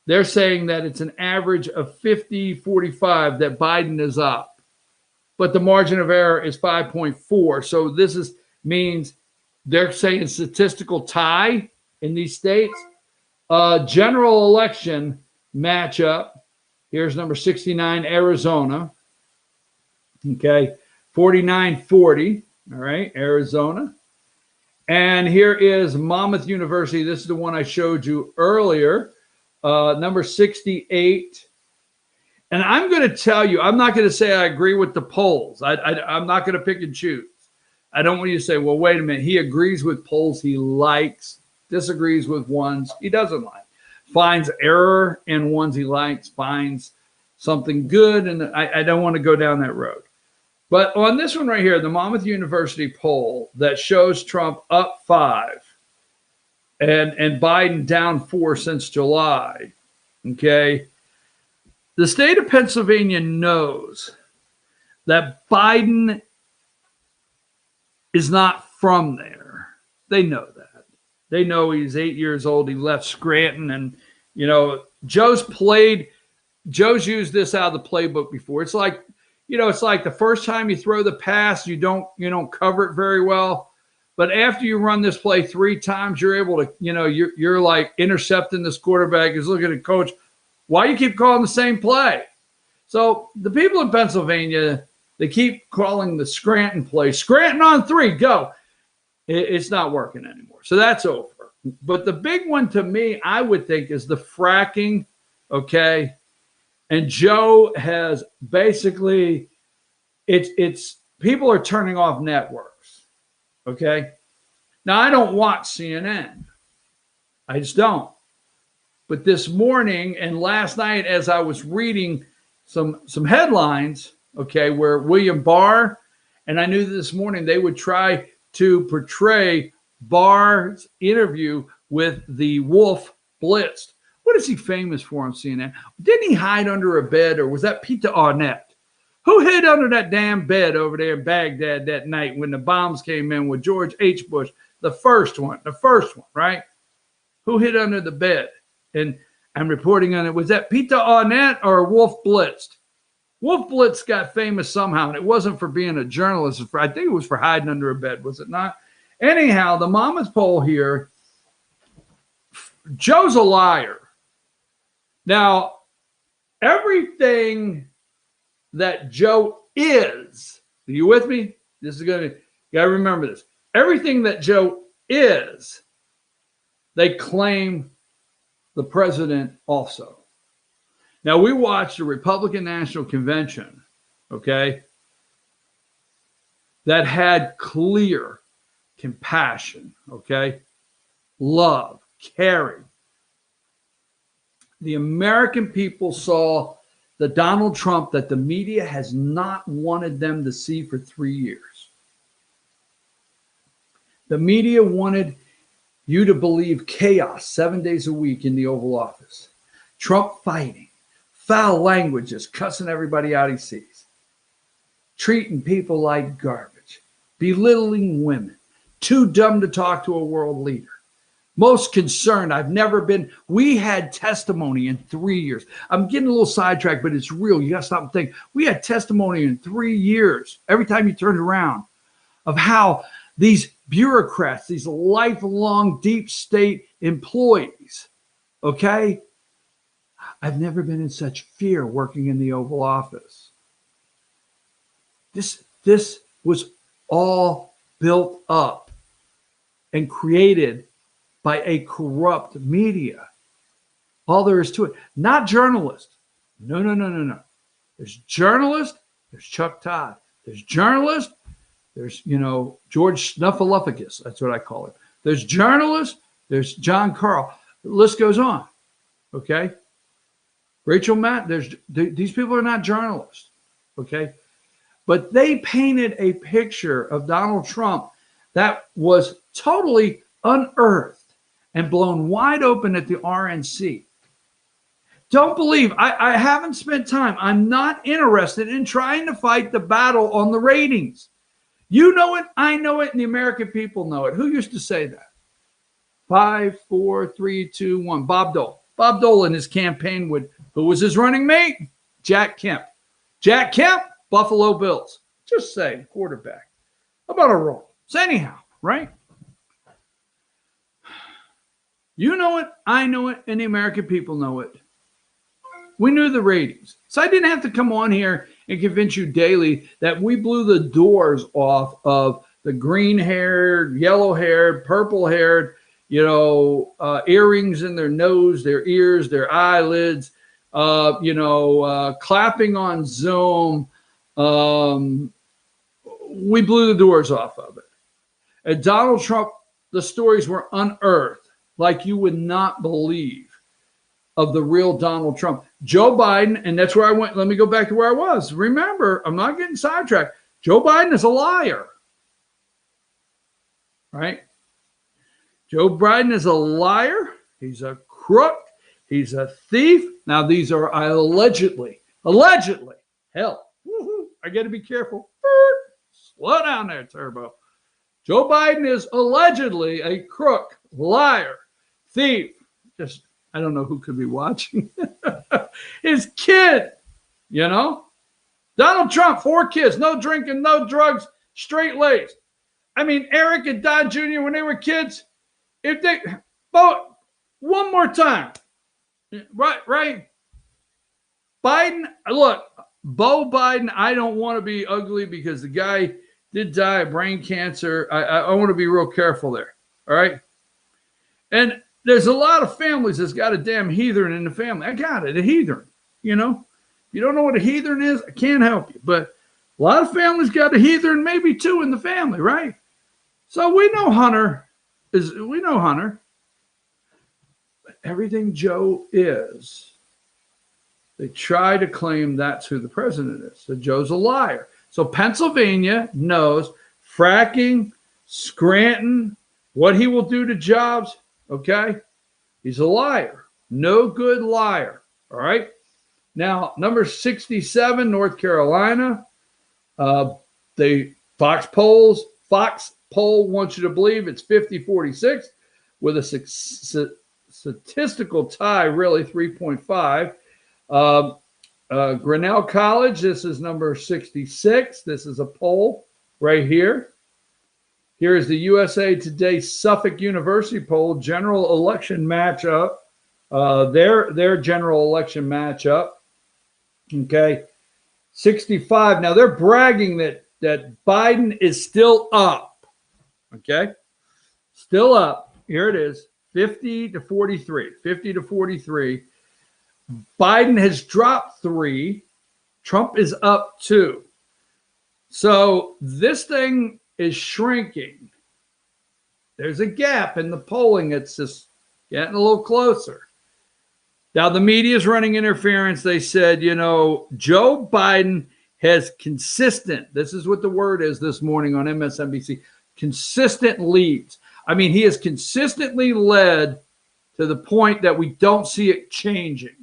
Speaker 1: they're saying that it's an average of 50-45 that Biden is up. But the margin of error is 5.4. So this means they're saying statistical tie in these states. General election matchup. Here's number 69, Arizona. Okay, 49-40. All right, Arizona. And here is Monmouth University. This is the one I showed you earlier. Number 68. And I'm going to tell you, I'm not going to say I agree with the polls. I'm not going to pick and choose. I don't want you to say, well, wait a minute. He agrees with polls he likes, disagrees with ones he doesn't like, finds error in ones he likes, finds something good. And I don't want to go down that road. But on this one right here, the Monmouth University poll that shows Trump up 5 and Biden down 4 since July, okay? The state of Pennsylvania knows that Biden is not from there. They know that. They know he's 8 years old. He left Scranton. And, you know, Joe's used this out of the playbook before. It's like, you know, it's like the first time you throw the pass, you don't cover it very well. But after you run this play 3 times, you're able to, you know, you're like intercepting this quarterback. He's looking at coach. Why you keep calling the same play? So the people in Pennsylvania, they keep calling the Scranton play. Scranton on 3, go. It's not working anymore. So that's over. But the big one to me, I would think, is the fracking, okay? And Joe has basically, it's people are turning off networks, okay? Now, I don't watch CNN. I just don't. But this morning and last night, as I was reading some headlines, okay, where William Barr, and I knew this morning they would try to portray Barr's interview with the Wolf Blitz. What is he famous for on CNN? Didn't he hide under a bed, or was that Peter Arnett? Who hid under that damn bed over there in Baghdad that night when the bombs came in with George H. Bush? The first one, right? Who hid under the bed? And I'm reporting on it. Was that Peter Arnett or Wolf Blitz? Wolf Blitz got famous somehow, and it wasn't for being a journalist. I think it was for hiding under a bed, was it not? Anyhow, the Monmouth poll here, Joe's a liar. Now, everything that Joe is, are you with me? This is going to, you got to remember this. Everything that Joe is, they claim the president also. Now, we watched the Republican National Convention, okay, that had clear compassion, okay, love, caring. The American people saw the Donald Trump that the media has not wanted them to see for 3 years. The media wanted you to believe chaos 7 days a week in the Oval Office. Trump fighting, foul languages, cussing everybody out he sees, treating people like garbage, belittling women, too dumb to talk to a world leader. Most concerned, we had testimony in 3 years. I'm getting a little sidetracked, but it's real. You got to stop and think. We had testimony in 3 years, every time you turned around, of how these bureaucrats, these lifelong deep state employees, okay? I've never been in such fear working in the Oval Office. This was all built up and created by a corrupt media. All there is to it. Not journalists. No, no, no, no, no. There's journalists. There's Chuck Todd. There's journalists. There's, George Snuffleupagus. That's what I call it. There's journalists. There's John Carl. The list goes on. Okay. Rachel Matt, these people are not journalists. Okay. But they painted a picture of Donald Trump that was totally unearthed and blown wide open at the RNC. Don't believe, I haven't spent time. I'm not interested in trying to fight the battle on the ratings. You know it, I know it, and the American people know it. Who used to say that? 5, 4, 3, 2, 1. Bob Dole. Bob Dole in his campaign who was his running mate? Jack Kemp. Jack Kemp, Buffalo Bills. Just say quarterback. How about a roll? So anyhow, right? You know it, I know it, and the American people know it. We knew the ratings. So I didn't have to come on here and convince you daily that we blew the doors off of the green-haired, yellow-haired, purple-haired, earrings in their nose, their ears, their eyelids, clapping on Zoom. We blew the doors off of it. And Donald Trump, the stories were unearthed like you would not believe of the real Donald Trump. Joe Biden, and that's where I went. Let me go back to where I was. Remember, I'm not getting sidetracked. Joe Biden is a liar. Right? Joe Biden is a liar. He's a crook. He's a thief. Now, these are allegedly. Hell, I got to be careful. Slow down there, Turbo. Joe Biden is allegedly a crook, liar, thief. I don't know who could be watching. His kid, Donald Trump, 4 kids, no drinking, no drugs, straight laced. I mean, Eric and Don Jr., when they were kids, one more time, right? Biden, look, Beau Biden, I don't want to be ugly because the guy did die of brain cancer. I want to be real careful there, all right? And there's a lot of families that's got a damn heathen in the family. I got it, a heathen, If you don't know what a heathen is, I can't help you. But a lot of families got a heathen, maybe 2 in the family, right? So we know Hunter. But everything Joe is, they try to claim that's who the president is. So Joe's a liar. So Pennsylvania knows fracking, Scranton, what he will do to jobs. Okay? He's a liar. No good liar. All right? Now, number 67, North Carolina. Fox poll wants you to believe it's 50-46 with a statistical tie, really 3.5. Grinnell College, this is number 66. This is a poll right here. Here is the USA Today Suffolk University poll, general election matchup. Their general election matchup. Okay. 65. Now they're bragging that Biden is still up. Okay. Still up. Here it is. 50-43. 50-43. Biden has dropped 3. Trump is up 2. So this thing is shrinking. There's a gap in the polling. It's just getting a little closer. Now, the media is running interference. They said, Joe Biden has consistent, this is what the word is this morning on MSNBC, consistent leads. I mean, he has consistently led to the point that we don't see it changing.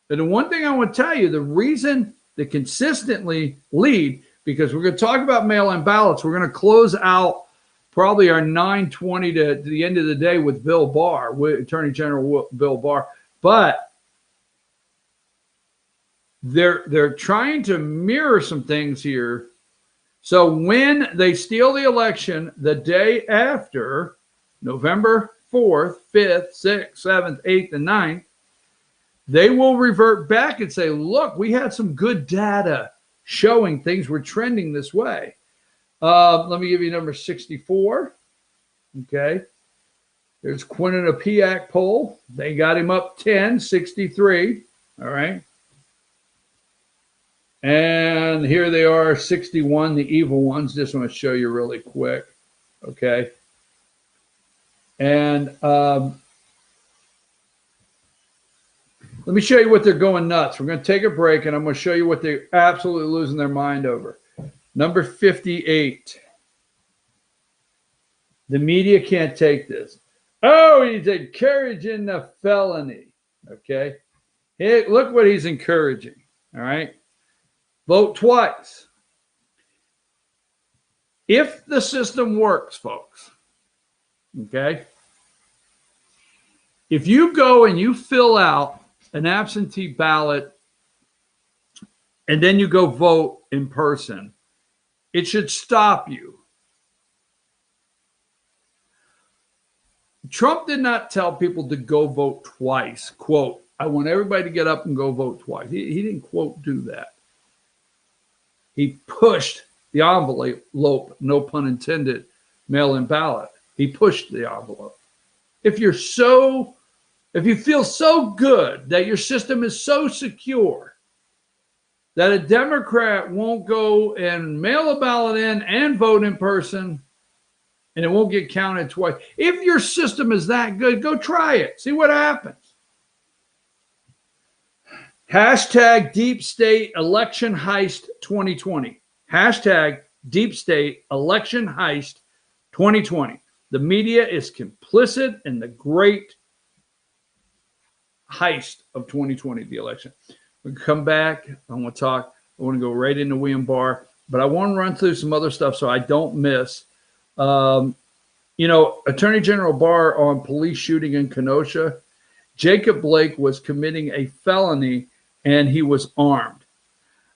Speaker 1: But the one thing I want to tell you, the reason they consistently lead, because we're going to talk about mail-in ballots. We're going to close out probably our 9:20 to the end of the day with Bill Barr, with Attorney General Bill Barr. But they're trying to mirror some things here. So when they steal the election the day after, November 4th, 5th, 6th, 7th, 8th, and 9th, they will revert back and say, look, we had some good data showing things were trending this way. Let me give you number 64. Okay. There's Quinnipiac poll. They got him up 10, 63. All right. And here they are, 61, the evil ones. Just want to show you really quick. Okay. And let me show you what they're going nuts. We're going to take a break, and I'm going to show you what they're absolutely losing their mind over. Number 58. The media can't take this. Oh, he's encouraging the felony. Okay. Hey, look what he's encouraging. All right. Vote twice. If the system works, folks, okay, if you go and you fill out an absentee ballot and then you go vote in person, it should stop you. Trump did not tell people to go vote twice. Quote, I want everybody to get up and go vote twice. He didn't, quote, do that. He pushed the envelope, no pun intended, mail-in ballot. He pushed the envelope. If you feel so good that your system is so secure that a Democrat won't go and mail a ballot in and vote in person, and it won't get counted twice. If your system is that good, go try it. See what happens. Hashtag Deep State Election Heist 2020. Hashtag Deep State Election Heist 2020. The media is complicit in the great heist of 2020, the election. We come back. I want to talk. I want to go right into William Barr, but I want to run through some other stuff so I don't miss. Attorney General Barr on police shooting in Kenosha. Jacob Blake was committing a felony and he was armed.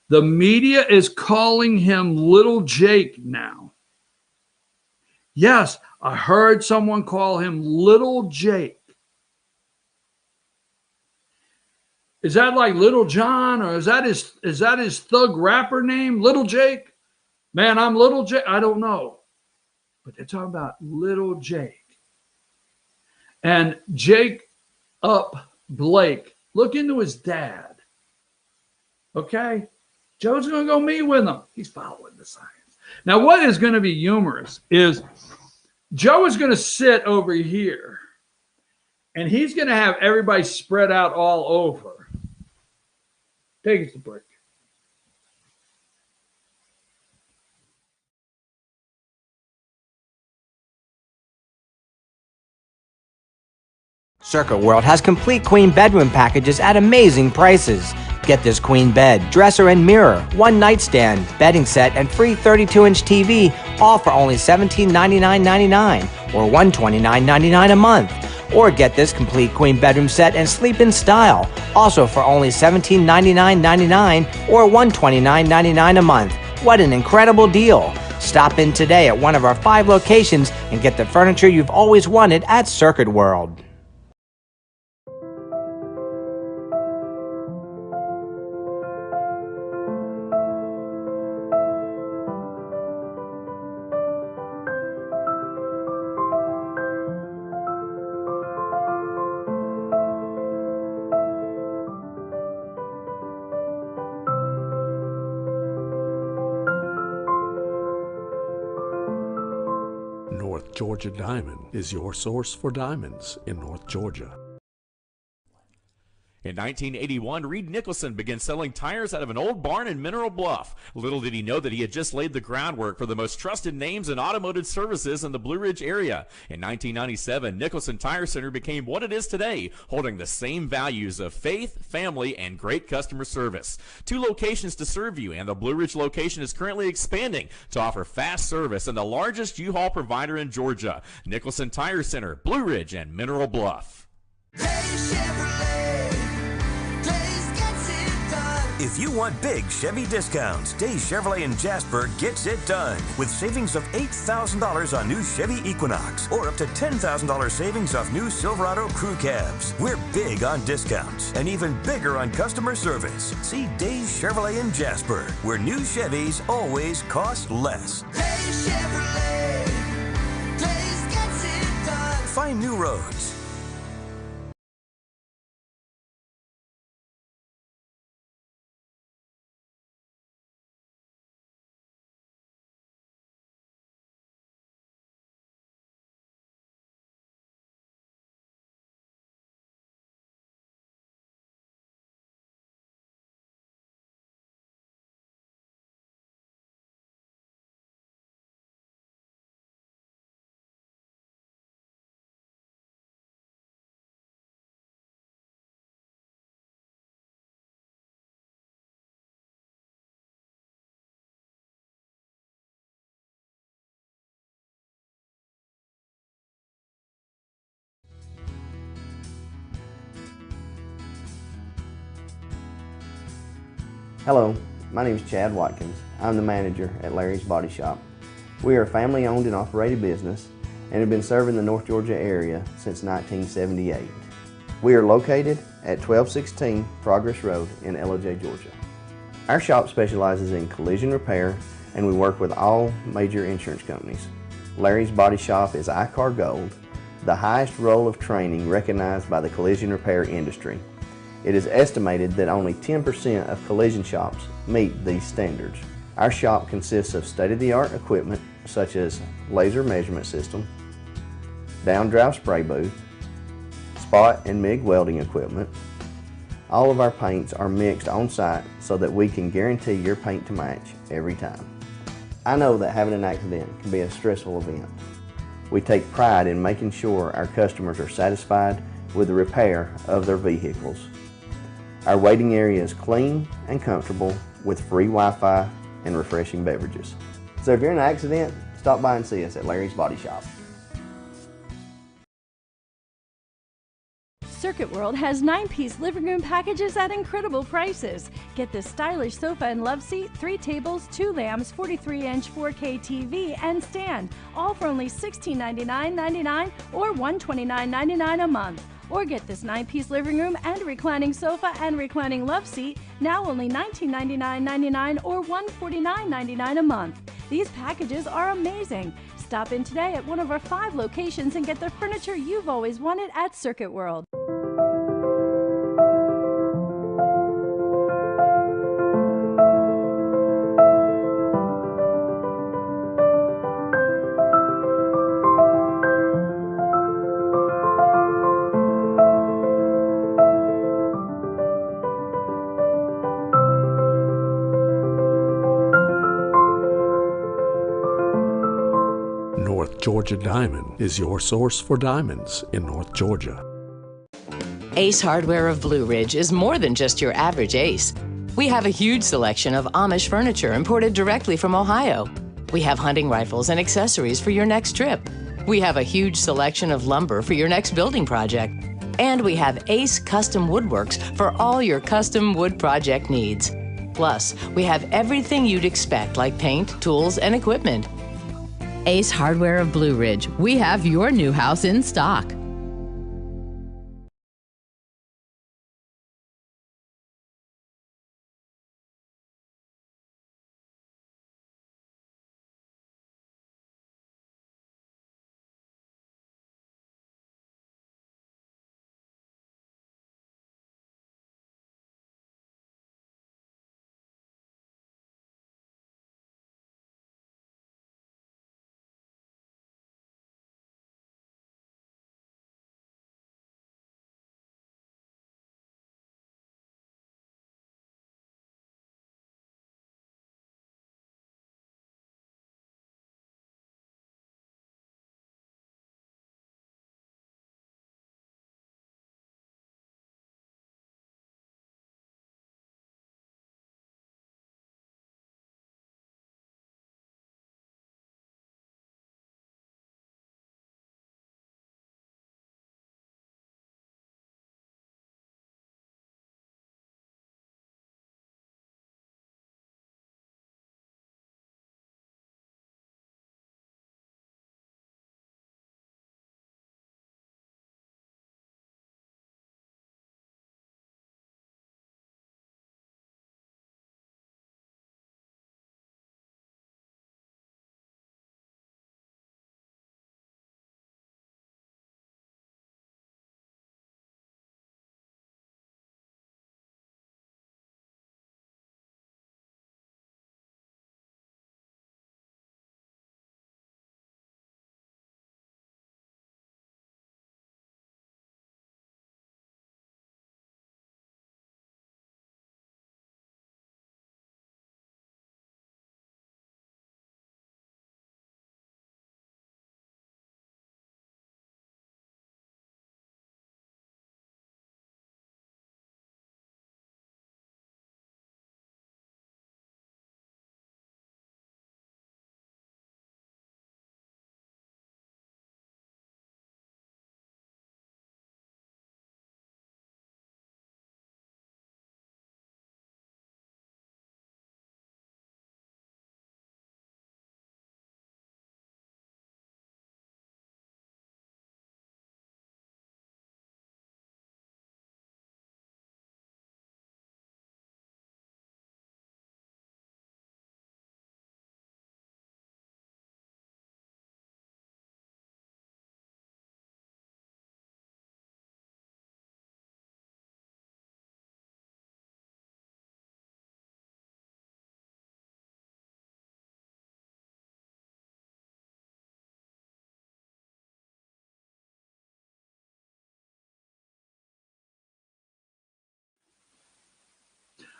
Speaker 1: The media is calling him Little Jake now. Yes, I heard someone call him Little Jake. Is that like Little John, or is that his thug rapper name, Little Jake? Man, I'm Little Jake. I don't know. But they're talking about Little Jake. And Jake Blake, look into his dad. Okay? Joe's going to go meet with him. He's following the science. Now, what is going to be humorous is Joe is going to sit over here, and he's going to have everybody spread out all over. Take us a break.
Speaker 8: Circuit World has complete queen bedroom packages at amazing prices. Get this queen bed, dresser and mirror, one nightstand, bedding set, and free 32-inch TV, all for only $1799.99 or $129.99 a month. Or get this complete queen bedroom set and sleep in style, also for only $1799.99 or $129.99 a month. What an incredible deal! Stop in today at one of our 5 locations and get the furniture you've always wanted at Circuit World.
Speaker 5: North Georgia Diamond is your source for diamonds in North Georgia.
Speaker 9: In 1981, Reed Nicholson began selling tires out of an old barn in Mineral Bluff. Little did he know that he had just laid the groundwork for the most trusted names in automotive services in the Blue Ridge area. In 1997, Nicholson Tire Center became what it is today, holding the same values of faith, family, and great customer service. 2 locations to serve you, and the Blue Ridge location is currently expanding to offer fast service and the largest U-Haul provider in Georgia. Nicholson Tire Center, Blue Ridge, and Mineral Bluff.
Speaker 10: If you want big Chevy discounts, Days Chevrolet in Jasper gets it done with savings of $8,000 on new Chevy Equinox or up to $10,000 savings off new Silverado crew cabs. We're big on discounts and even bigger on customer service. See Days Chevrolet in Jasper, where new Chevys always cost less.
Speaker 11: Days Chevrolet. Days gets it done.
Speaker 10: Find new roads.
Speaker 3: Hello, my name is Chad Watkins. I'm the manager at Larry's Body Shop. We are a family-owned and operated business and have been serving the North Georgia area since 1978. We are located at 1216 Progress Road in Ellijay, Georgia. Our shop specializes in collision repair and we work with all major insurance companies. Larry's Body Shop is ICAR Gold, the highest role of training recognized by the collision repair industry. It is estimated that only 10% of collision shops meet these standards. Our shop consists of state-of-the-art equipment such as laser measurement system, down-drive spray booth, spot and MIG welding equipment. All of our paints are mixed on site so that we can guarantee your paint to match every time. I know that having an accident can be a stressful event. We take pride in making sure our customers are satisfied with the repair of their vehicles. Our waiting area is clean and comfortable with free Wi-Fi and refreshing beverages. So if you're in an accident, stop by and see us at Larry's Body Shop.
Speaker 4: Circuit World has 9-piece living room packages at incredible prices. Get this stylish sofa and love seat, 3 tables, 2 lamps, 43-inch 4K TV, and stand, all for only $1699.99 or $129.99 a month. Or get this 9-piece living room and reclining sofa and reclining love seat, now only $1999.99 or $149.99 a month. These packages are amazing. Stop in today at one of our 5 locations and get the furniture you've always wanted at Circuit World.
Speaker 5: North Georgia Diamond is your source for diamonds in North Georgia.
Speaker 6: Ace Hardware of Blue Ridge is more than just your average Ace. We have a huge selection of Amish furniture imported directly from Ohio. We have hunting rifles and accessories for your next trip. We have a huge selection of lumber for your next building project. And we have Ace Custom Woodworks for all your custom wood project needs. Plus, we have everything you'd expect like paint, tools, and equipment.
Speaker 7: Ace Hardware of Blue Ridge. We have your new house in stock.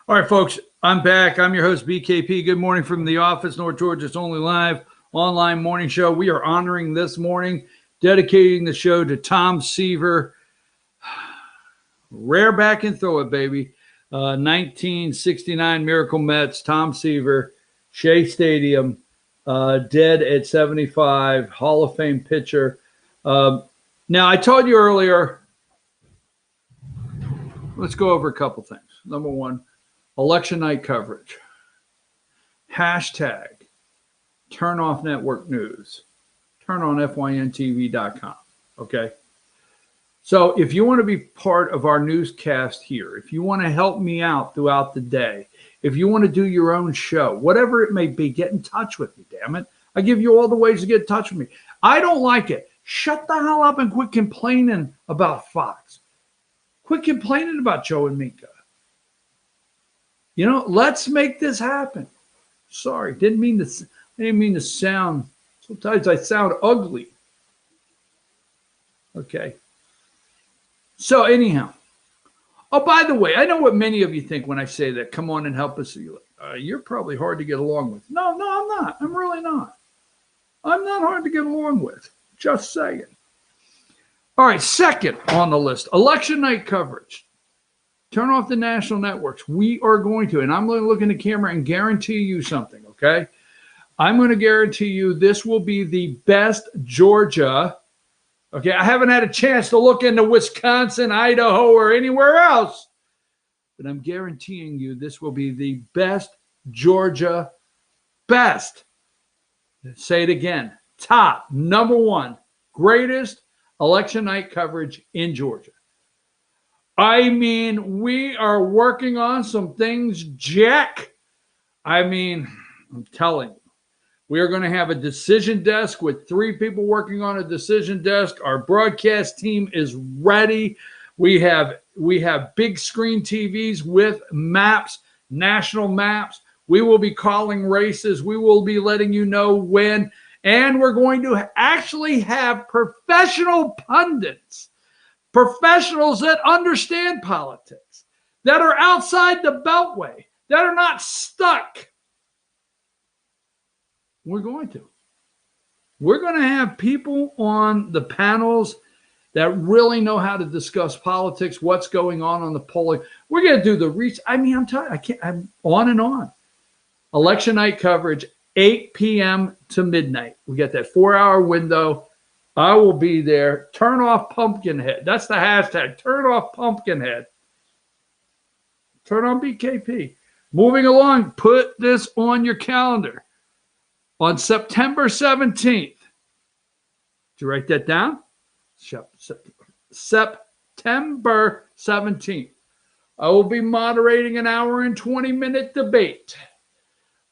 Speaker 1: All right, folks, I'm back. I'm your host, BKP. Good morning from the office, North Georgia's only live online morning show. We are honoring this morning, dedicating the show to Tom Seaver. Rare back and throw it, baby. 1969 Miracle Mets, Tom Seaver, Shea Stadium, dead at 75, Hall of Fame pitcher. Now, I told you earlier, let's go over a couple things. Number one, election night coverage. Hashtag turn off network news. Turn on FYNTV.com. Okay. So if you want to be part of our newscast here, if you want to help me out throughout the day, if you want to do your own show, whatever it may be, get in touch with me, damn it. I give you all the ways to get in touch with me. I don't like it. Shut the hell up and quit complaining about Fox. Quit complaining about Joe and Mika. You know, let's make this happen. Sorry, didn't mean to sound. Sometimes I sound ugly. Okay. So anyhow. Oh, by the way, I know what many of you think when I say that. Come on and help us. You're probably hard to get along with. No, I'm not. I'm really not. I'm not hard to get along with. Just saying. All right, second on the list, election night coverage. Turn off the national networks. We are going to, and I'm going to look in the camera and guarantee you something, okay? I'm going to guarantee you this will be the best Georgia. Okay, I haven't had a chance to look into Wisconsin, Idaho, or anywhere else, but I'm guaranteeing you this will be the best Georgia, best. Say it again, top, number one, greatest election night coverage in Georgia. I mean, we are working on some things, Jack. I mean, I'm telling you, we are going to have a decision desk with 3 people working on a decision desk. Our broadcast team is ready. We have big screen TVs with maps, national maps. We will be calling races. We will be letting you know when. And we're going to actually have professional pundits, professionals that understand politics, that are outside the beltway, that are not stuck. We're going to have people on the panels that really know how to discuss politics, what's going on the polling. We're going to do the reach. I mean, I'm telling you, I'm on and on. Election night coverage, 8 p.m. to midnight. We got that 4-hour window. I will be there. Turn off Pumpkinhead. That's the hashtag. Turn off Pumpkinhead. Turn on BKP. Moving along, put this on your calendar. On September 17th, did you write that down? September 17th, I will be moderating an hour and 20-minute debate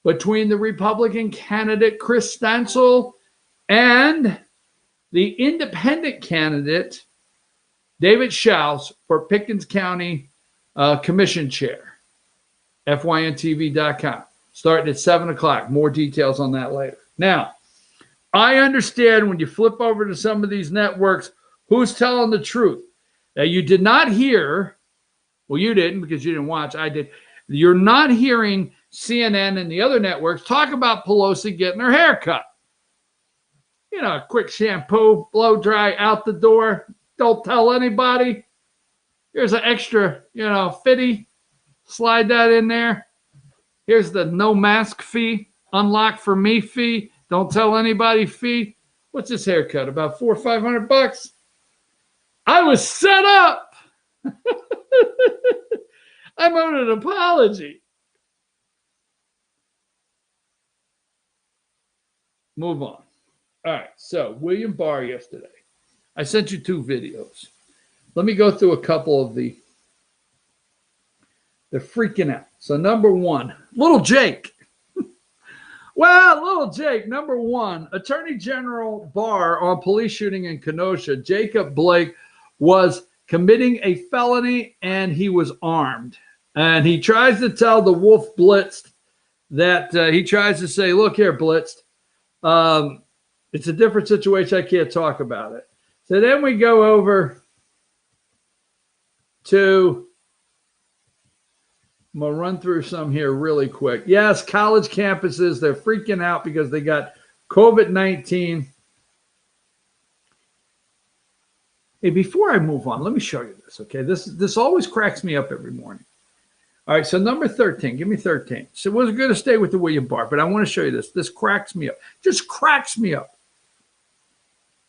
Speaker 1: between the Republican candidate Chris Stansel and the independent candidate David Shouse for Pickens County Commission Chair. FYNTV.com. Starting at 7 o'clock. More details on that later. Now, I understand when you flip over to some of these networks, who's telling the truth. Now, you did not hear, well, you didn't because you didn't watch. I did. You're not hearing CNN and the other networks talk about Pelosi getting her hair cut. You know, a quick shampoo, blow dry, out the door. Don't tell anybody. Here's an extra, fitty. Slide that in there. Here's the no mask fee, unlock for me fee. Don't tell anybody fee. What's this haircut? About $400 or $500? I was set up. I'm owed an apology. Move on. All right. So William Barr yesterday. I sent you 2 videos. Let me go through a couple of the. They're freaking out. So number 1, little Jake. Well, little Jake, number 1, Attorney General Barr on police shooting in Kenosha. Jacob Blake was committing a felony and he was armed. And he tries to tell the Wolf Blitzed that he tries to say, look here, Blitzed. It's a different situation. I can't talk about it. So then we go over to I'm going to run through some here really quick. Yes, college campuses, they're freaking out because they got COVID-19. Hey, before I move on, let me show you this, okay? This always cracks me up every morning. All right, so number 13. Give me 13. So we're going to stay with the William Barr, but I want to show you this. This cracks me up. Just cracks me up.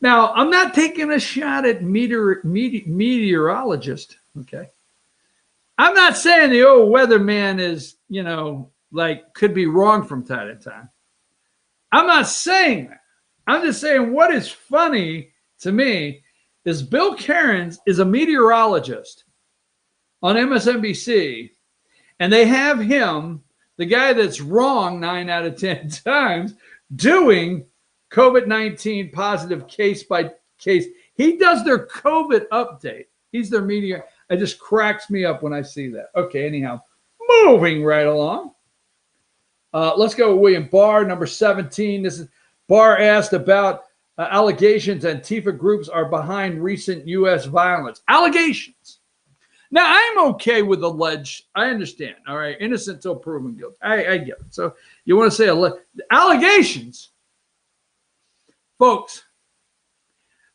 Speaker 1: Now, I'm not taking a shot at meteorologist, okay? I'm not saying the old weatherman is, like could be wrong from time to time. I'm not saying that. I'm just saying what is funny to me is Bill Cairns is a meteorologist on MSNBC, and they have him, the guy that's wrong 9 out of 10 times, doing COVID-19 positive case by case. He does their COVID update. He's their media. It just cracks me up when I see that. Okay, anyhow, moving right along. Let's go with William Barr, number 17. This is Barr asked about allegations Antifa groups are behind recent U.S. violence. Allegations. Now, I'm okay with alleged. I understand. All right, innocent till proven guilty. I get it. So you want to say allegations. Folks,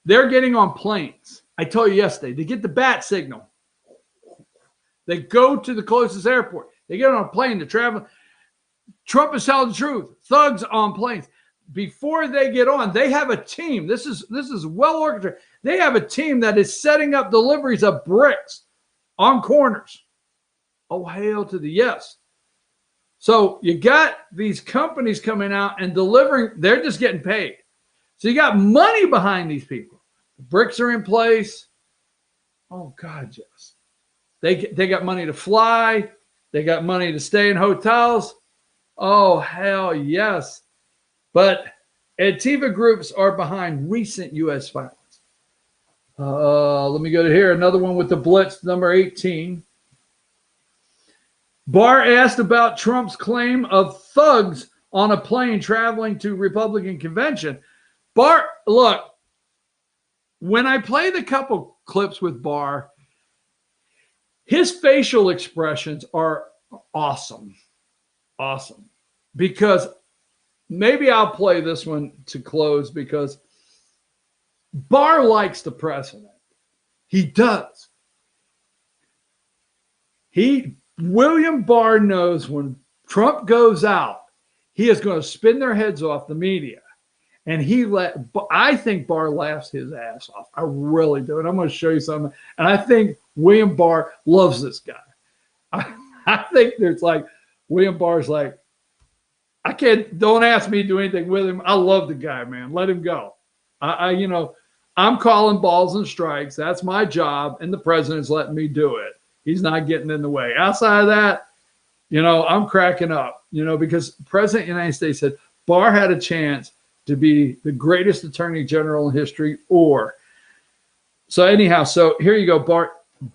Speaker 1: they're getting on planes. I told you yesterday, they get the bat signal. They go to the closest airport. They get on a plane to travel. Trump is telling the truth. Thugs on planes. Before they get on, they have a team. This is well orchestrated. They have a team that is setting up deliveries of bricks on corners. Oh, hail to the yes. So you got these companies coming out and delivering. They're just getting paid. So you got money behind these people. The bricks are in place. Oh, God, yes. They got money to fly. They got money to stay in hotels. Oh, hell yes. But Antifa groups are behind recent U.S. violence. Let me go to here. Another one with the Blitz, number 18. Barr asked about Trump's claim of thugs on a plane traveling to Republican convention. Barr, look, when I play the couple clips with Barr, his facial expressions are awesome. Awesome. Because maybe I'll play this one to close because Barr likes the president. He does. William Barr knows when Trump goes out, he is going to spin their heads off, the media. And I think Barr laughs his ass off. I really do. And I'm going to show you something. And I think William Barr loves this guy. I think there's like, William Barr's like, don't ask me to do anything with him. I love the guy, man. Let him go. I'm calling balls and strikes. That's my job. And the president's letting me do it. He's not getting in the way. Outside of that, I'm cracking up, because the president of the United States said Barr had a chance to be the greatest attorney general in history so anyhow, so here you go.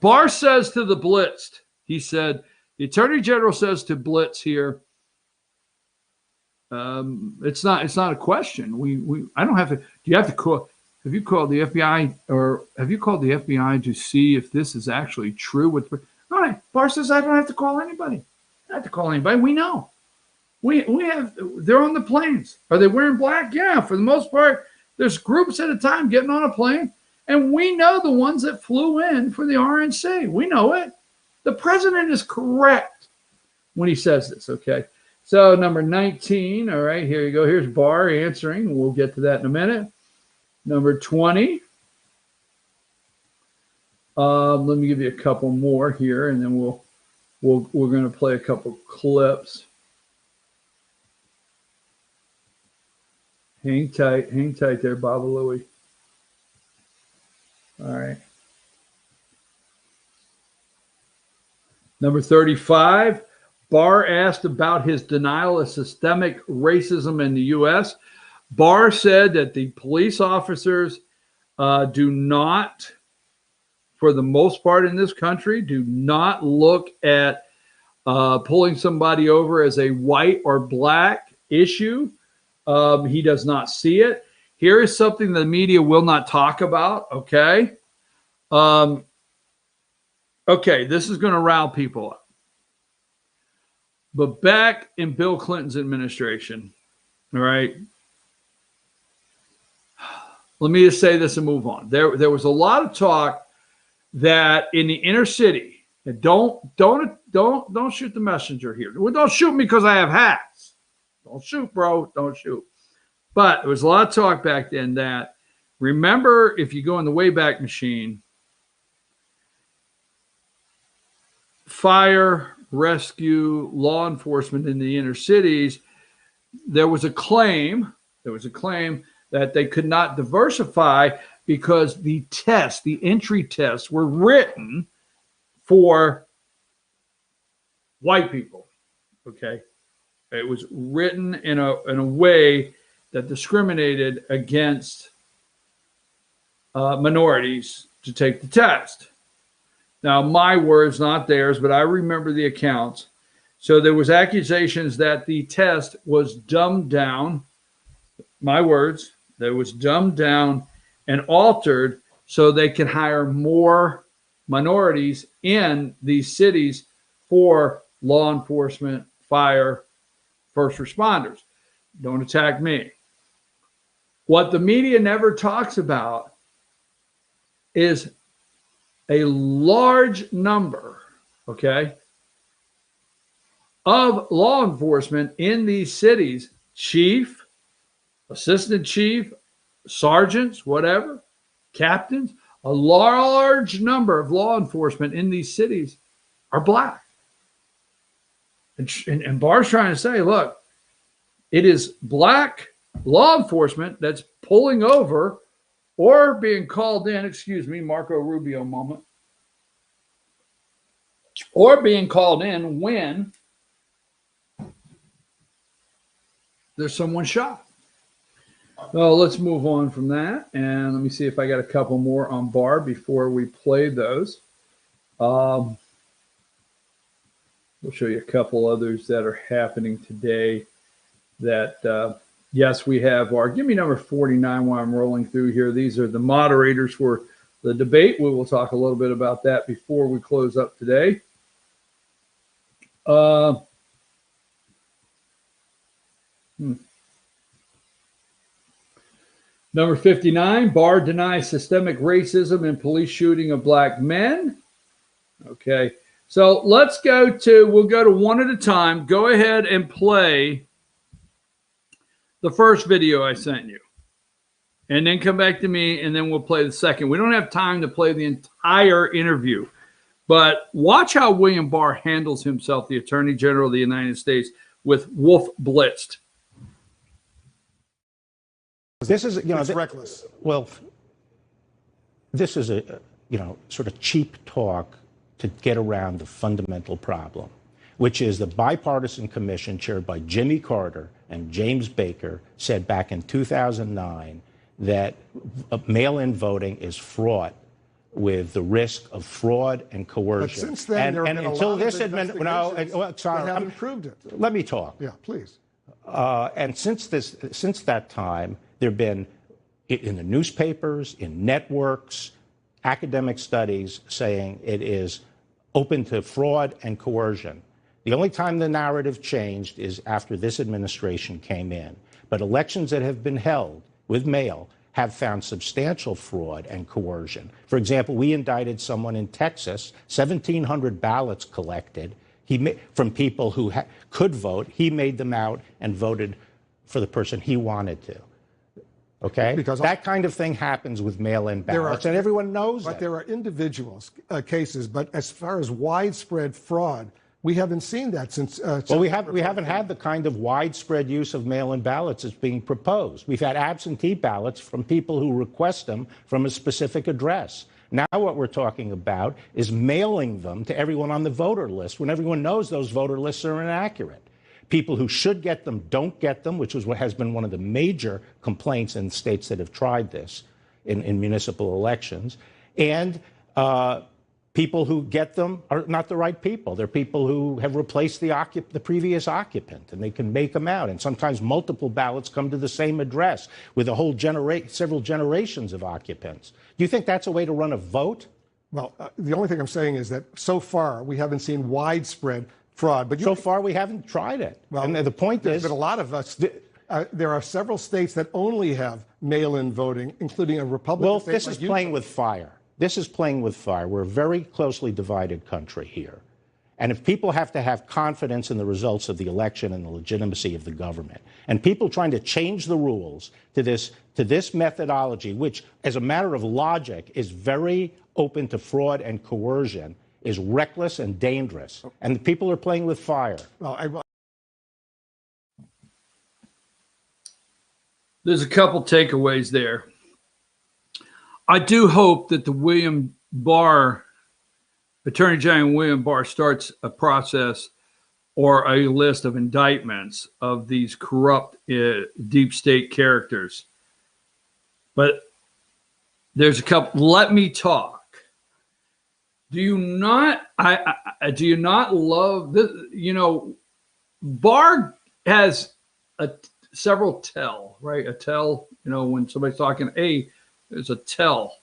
Speaker 1: Barr says to the Blitzed, he said, the attorney general says to Blitz here, it's not a question. I don't have to. Do you have to call? Have you called the FBI or have you called the FBI to see if this is actually true? All right. Barr says I don't have to call anybody. I don't have to call anybody. We know. We have. They're on the planes. Are they wearing black? Yeah, for the most part. There's groups at a time getting on a plane, and we know the ones that flew in for the RNC. We know it. The president is correct when he says this. Okay. So number 19, all right, here you go. Here's Barr answering. We'll get to that in a minute. Number 20. Let me give you a couple more here, and then we're going to play a couple clips. Hang tight there, Baba Louie. All right. Number 35. Barr asked about his denial of systemic racism in the U.S. Barr said that the police officers do not, for the most part in this country, do not look at pulling somebody over as a white or black issue. He does not see it. Here is something the media will not talk about, okay? Okay, this is going to rile people up. But back in Bill Clinton's administration, all right, let me just say this and move on. There was a lot of talk that in the inner city, and don't shoot the messenger here. Well, don't shoot me because I have hats. Don't shoot, bro. Don't shoot. But there was a lot of talk back then that, remember, if you go in the Wayback Machine, fire, rescue, law enforcement in the inner cities, there was a claim that they could not diversify because the entry tests were written for white people. Okay. It was written in a way that discriminated against minorities to take the test. Now, my words, not theirs, but I remember the accounts. So there was accusations that the test was dumbed down. My words, that was dumbed down and altered so they could hire more minorities in these cities for law enforcement, fire, first responders. Don't attack me. What the media never talks about is a large number, okay, of law enforcement in these cities, chief, assistant chief, sergeants, whatever, captains, a large number of law enforcement in these cities are black. And Barr's trying to say, look, it is black law enforcement that's pulling over or being called in, excuse me, Marco Rubio moment, or being called in when there's someone shot. Well, let's move on from that. And let me see if I got a couple more on Barr before we play those. We'll show you a couple others that are happening today that, yes, we have our, give me number 49 while I'm rolling through here. These are the moderators for the debate. We will talk a little bit about that before we close up today. Number 59, Barr denies systemic racism in police shooting of black men. Okay, so we'll go to one at a time. Go ahead and play the first video I sent you. And then come back to me, and then we'll play the second. We don't have time to play the entire interview. But watch how William Barr handles himself, the Attorney General of the United States, with Wolf Blitzed.
Speaker 11: This is,
Speaker 12: it's reckless.
Speaker 11: Well, this is a, sort of cheap talk to get around the fundamental problem, which is the bipartisan commission chaired by Jimmy Carter and James Baker said back in 2009 that mail-in voting is fraught with the risk of fraud and coercion.
Speaker 12: But since then,
Speaker 11: and until this administration,
Speaker 12: sorry, haven't proved it.
Speaker 11: Let me talk.
Speaker 12: Yeah, please.
Speaker 11: And since that time, there have been in the newspapers, in networks, academic studies saying it is open to fraud and coercion. The only time the narrative changed is after this administration came in. But elections that have been held with mail have found substantial fraud and coercion. For example, we indicted someone in Texas, 1,700 ballots collected from people who could vote. He made them out and voted for the person he wanted to. Okay? Because that kind of thing happens with mail-in ballots, and everyone knows that.
Speaker 12: But there are individual cases, but as far as widespread fraud, we haven't seen that since...
Speaker 11: well, we haven't had the kind of widespread use of mail-in ballots that's being proposed. We've had absentee ballots from people who request them from a specific address. Now what we're talking about is mailing them to everyone on the voter list when everyone knows those voter lists are inaccurate. People who should get them don't get them, which is what has been one of the major complaints in states that have tried this in municipal elections. And people who get them are not the right people. They're people who have replaced the previous occupant, and they can make them out. And sometimes multiple ballots come to the same address with a whole several generations of occupants. Do you think that's a way to run a vote?
Speaker 12: Well, the only thing I'm saying is that so far we haven't seen widespread fraud. But
Speaker 11: so far, we haven't tried it.
Speaker 12: Well,
Speaker 11: and the point is,
Speaker 12: but a lot of us. There are several states that only have mail-in voting, including a Republican state
Speaker 11: this
Speaker 12: like
Speaker 11: is
Speaker 12: Utah.
Speaker 11: playing with fire. This is playing with fire. We're a very closely divided country here. And if people have to have confidence in the results of the election and the legitimacy of the government, and people trying to change the rules to this methodology, which, as a matter of logic, is very open to fraud and coercion, is reckless and dangerous. And the people are playing with fire.
Speaker 12: Well,
Speaker 1: there's a couple takeaways there. I do hope that the Attorney General William Barr starts a process or a list of indictments of these corrupt deep state characters. But there's a couple. Let me talk. Do you not love this? You know, Barr has several tell, right? A tell, you know, when somebody's talking, hey, there's a tell.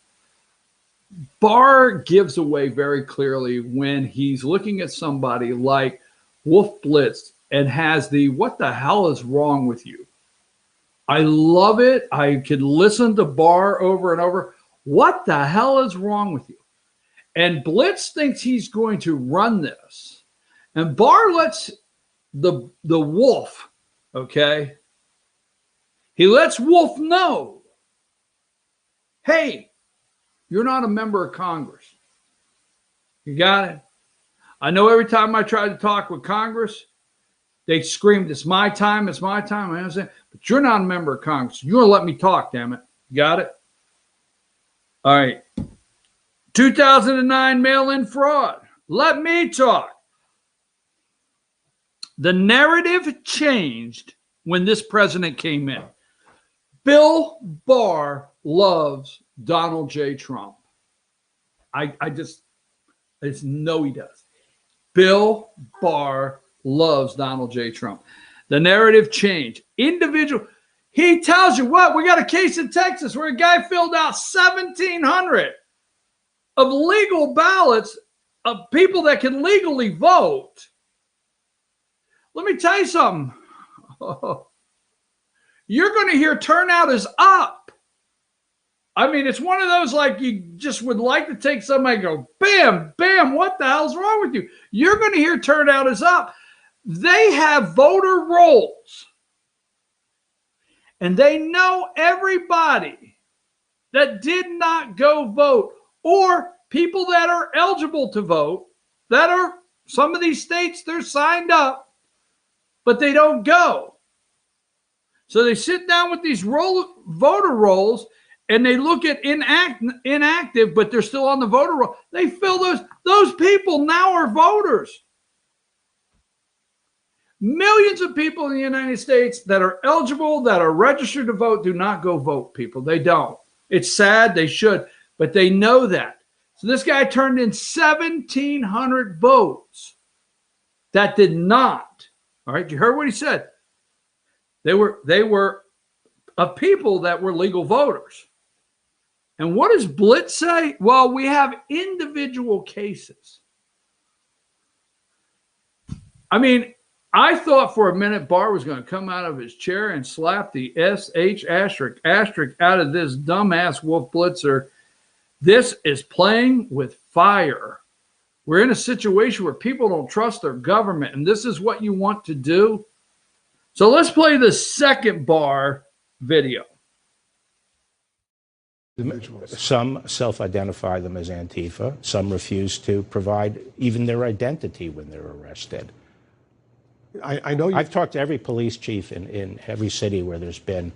Speaker 1: Barr gives away very clearly when he's looking at somebody like Wolf Blitz and has the, what the hell is wrong with you? I love it. I could listen to Barr over and over. What the hell is wrong with you? And Blitz thinks he's going to run this. And Barr lets the Wolf, okay? He lets Wolf know, hey, you're not a member of Congress. You got it? I know every time I try to talk with Congress, they screamed, it's my time, it's my time. I understand, but you're not a member of Congress. You're going to let me talk, damn it. You got it? All right. 2009 mail-in fraud. Let me talk. The narrative changed when this president came in. Bill Barr loves Donald J. Trump. I just know he does. Bill Barr loves Donald J. Trump. The narrative changed. He tells you what, we got a case in Texas where a guy filled out 1,700 of legal ballots of people that can legally vote. Let me tell you something. You're going to hear turnout is up. I mean, it's one of those like you just would like to take somebody and go, bam, bam, what the hell's wrong with you? You're going to hear turnout is up. They have voter rolls. And they know everybody that did not go vote or people that are eligible to vote, that are some of these states, they're signed up, but they don't go. So they sit down with these voter rolls and they look at inactive, but they're still on the voter roll. They fill those people now are voters. Millions of people in the United States that are eligible, that are registered to vote, do not go vote, people. They don't. It's sad. They should, but they know that. So this guy turned in 1,700 votes that did not. All right, you heard what he said. They were of people that were legal voters. And what does Blitz say? Well, we have individual cases. I mean, I thought for a minute Barr was going to come out of his chair and slap the SH asterisk out of this dumbass Wolf Blitzer. This is playing with fire. We're in a situation where people don't trust their government, and this is what you want to do. So let's play the second Barr video.
Speaker 11: Some self-identify them as Antifa. Some refuse to provide even their identity when they're arrested.
Speaker 12: I know
Speaker 11: I've talked to every police chief in every city where there's been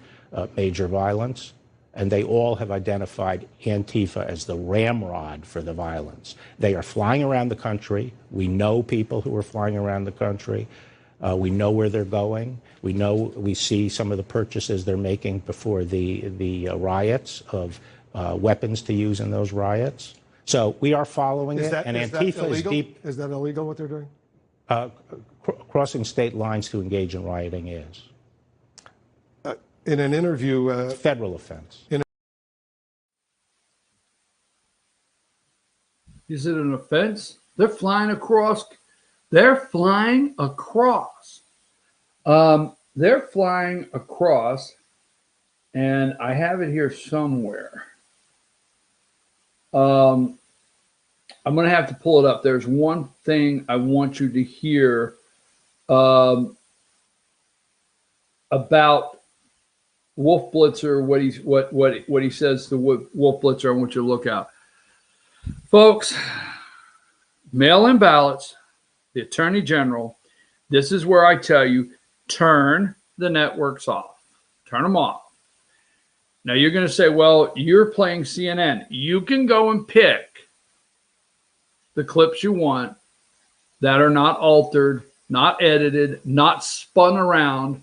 Speaker 11: major violence, and they all have identified Antifa as the ramrod for the violence. They are flying around the country. We know people who are flying around the country. We know where they're going. We see some of the purchases they're making before the riots of weapons to use in those riots. So we are following it, and Antifa is deep.
Speaker 12: Is that illegal what they're doing?
Speaker 11: Crossing state lines to engage in rioting is.
Speaker 12: In an interview,
Speaker 11: it's a federal offense.
Speaker 1: Is it an offense? They're flying across They're flying across. They're flying across, and I have it here somewhere. I'm going to have to pull it up. There's one thing I want you to hear about Wolf Blitzer. What he says to Wolf Blitzer. I want you to look out, folks. Mail-in ballots. The Attorney General. This is where I tell you, turn the networks off. Turn them off. Now you're going to say, well, you're playing CNN. You can go and pick the clips you want that are not altered, not edited, not spun around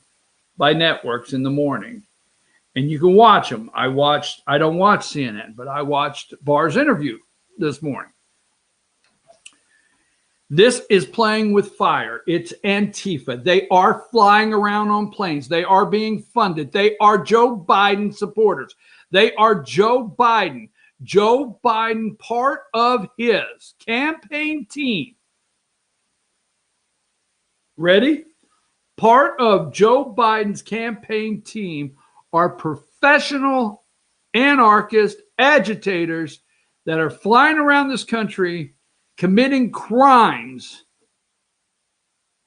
Speaker 1: by networks in the morning. And you can watch them. I don't watch CNN, but I watched Barr's interview this morning. This is playing with fire. It's Antifa. They are flying around on planes. They are being funded. They are Joe Biden supporters. They are Joe Biden. Joe Biden, part of his campaign team. Ready? Part of Joe Biden's campaign team are professional anarchist agitators that are flying around this country committing crimes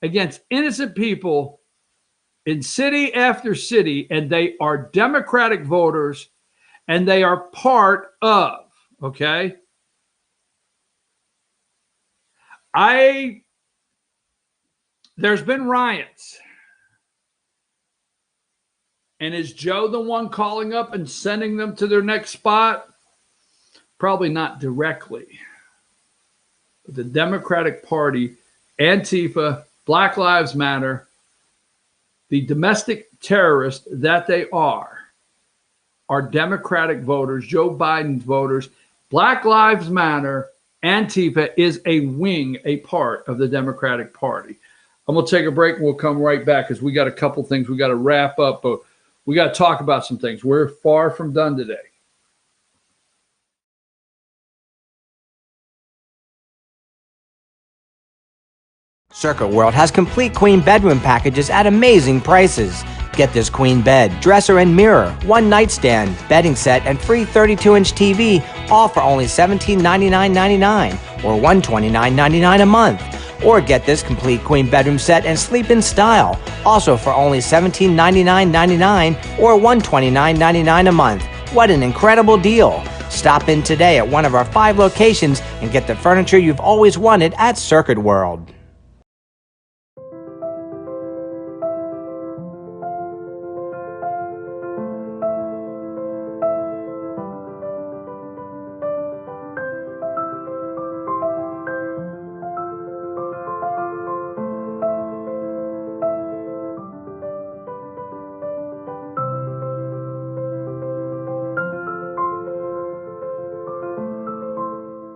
Speaker 1: against innocent people in city after city, and they are Democratic voters, and they are part of, okay? There's been riots. And is Joe the one calling up and sending them to their next spot? Probably not directly. The Democratic Party, Antifa, Black Lives Matter, the domestic terrorists that they are Democratic voters, Joe Biden's voters. Black Lives Matter, Antifa is a wing, a part of the Democratic Party. I'm going to take a break and we'll come right back because we got a couple things we got to wrap up, but we got to talk about some things. We're far from done today.
Speaker 8: Circuit World has complete queen bedroom packages at amazing prices. Get this queen bed, dresser and mirror, one nightstand, bedding set, and free 32-inch TV, all for only $1799.99 or $129.99 a month. Or get this complete queen bedroom set and sleep in style, also for only $1799.99 or $129.99 a month. What an incredible deal! Stop in today at one of our 5 locations and get the furniture you've always wanted at Circuit World.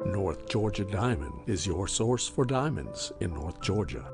Speaker 5: North Georgia Diamond is your source for diamonds in North Georgia.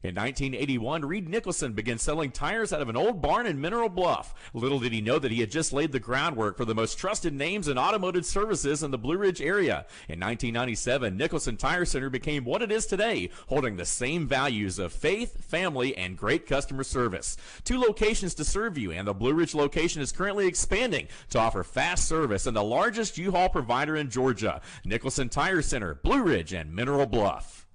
Speaker 9: In 1981, Reed Nicholson began selling tires out of an old barn in Mineral Bluff. Little did he know that he had just laid the groundwork for the most trusted names in automotive services in the Blue Ridge area. In 1997, Nicholson Tire Center became what it is today, holding the same values of faith, family, and great customer service. 2 locations to serve you, and the Blue Ridge location is currently expanding to offer fast service and the largest U-Haul provider in Georgia. Nicholson Tire Center, Blue Ridge, and Mineral Bluff.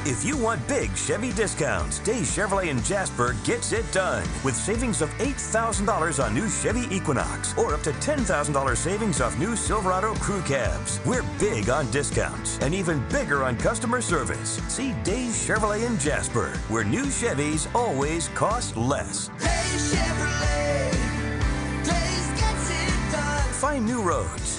Speaker 10: If you want big Chevy discounts, Days Chevrolet in Jasper gets it done with savings of $8,000 on new Chevy Equinox or up to $10,000 savings off new Silverado crew cabs. We're big on discounts and even bigger on customer service. See Days Chevrolet in Jasper, where new Chevys always cost less. Days Chevrolet. Days gets it done. Find new roads.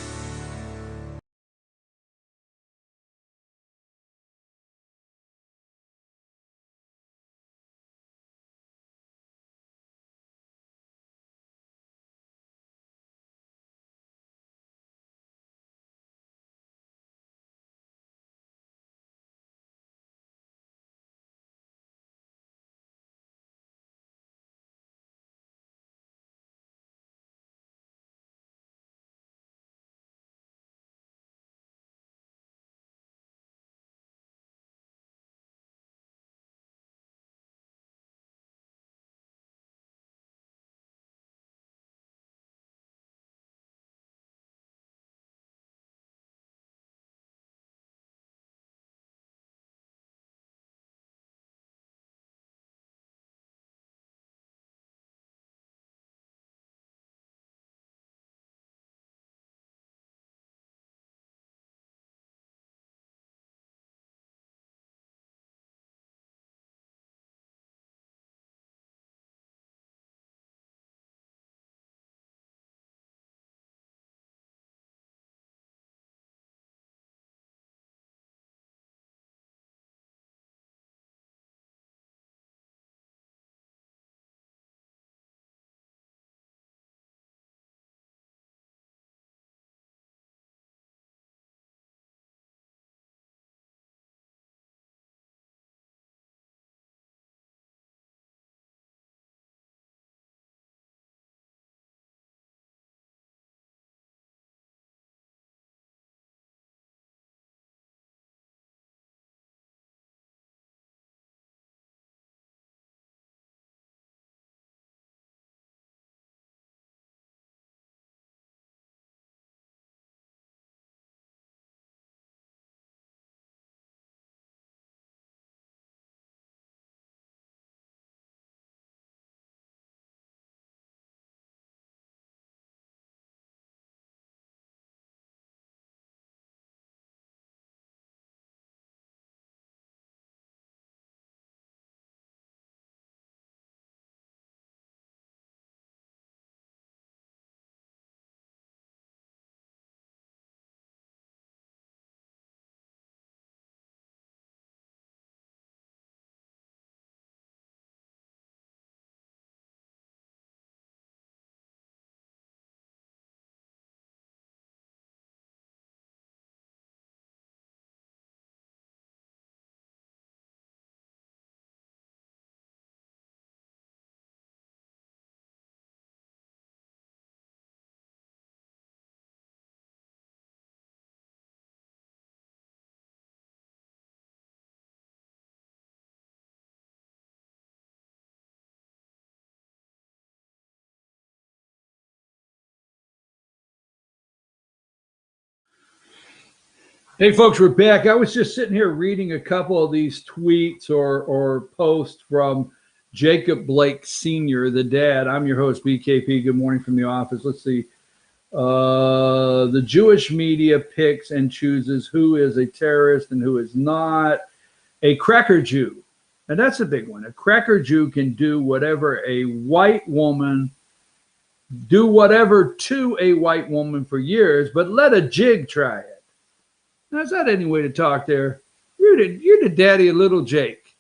Speaker 1: Hey, folks, we're back. I was just sitting here reading a couple of these tweets or posts from Jacob Blake Sr., the dad. I'm your host, BKP. Good morning from the office. Let's see. The Jewish media picks and chooses who is a terrorist and who is not. A cracker Jew, and that's a big one. A cracker Jew can do whatever a white woman, do whatever to a white woman for years, but let a jig try it. Now, is that any way to talk there? You're the daddy of little Jake.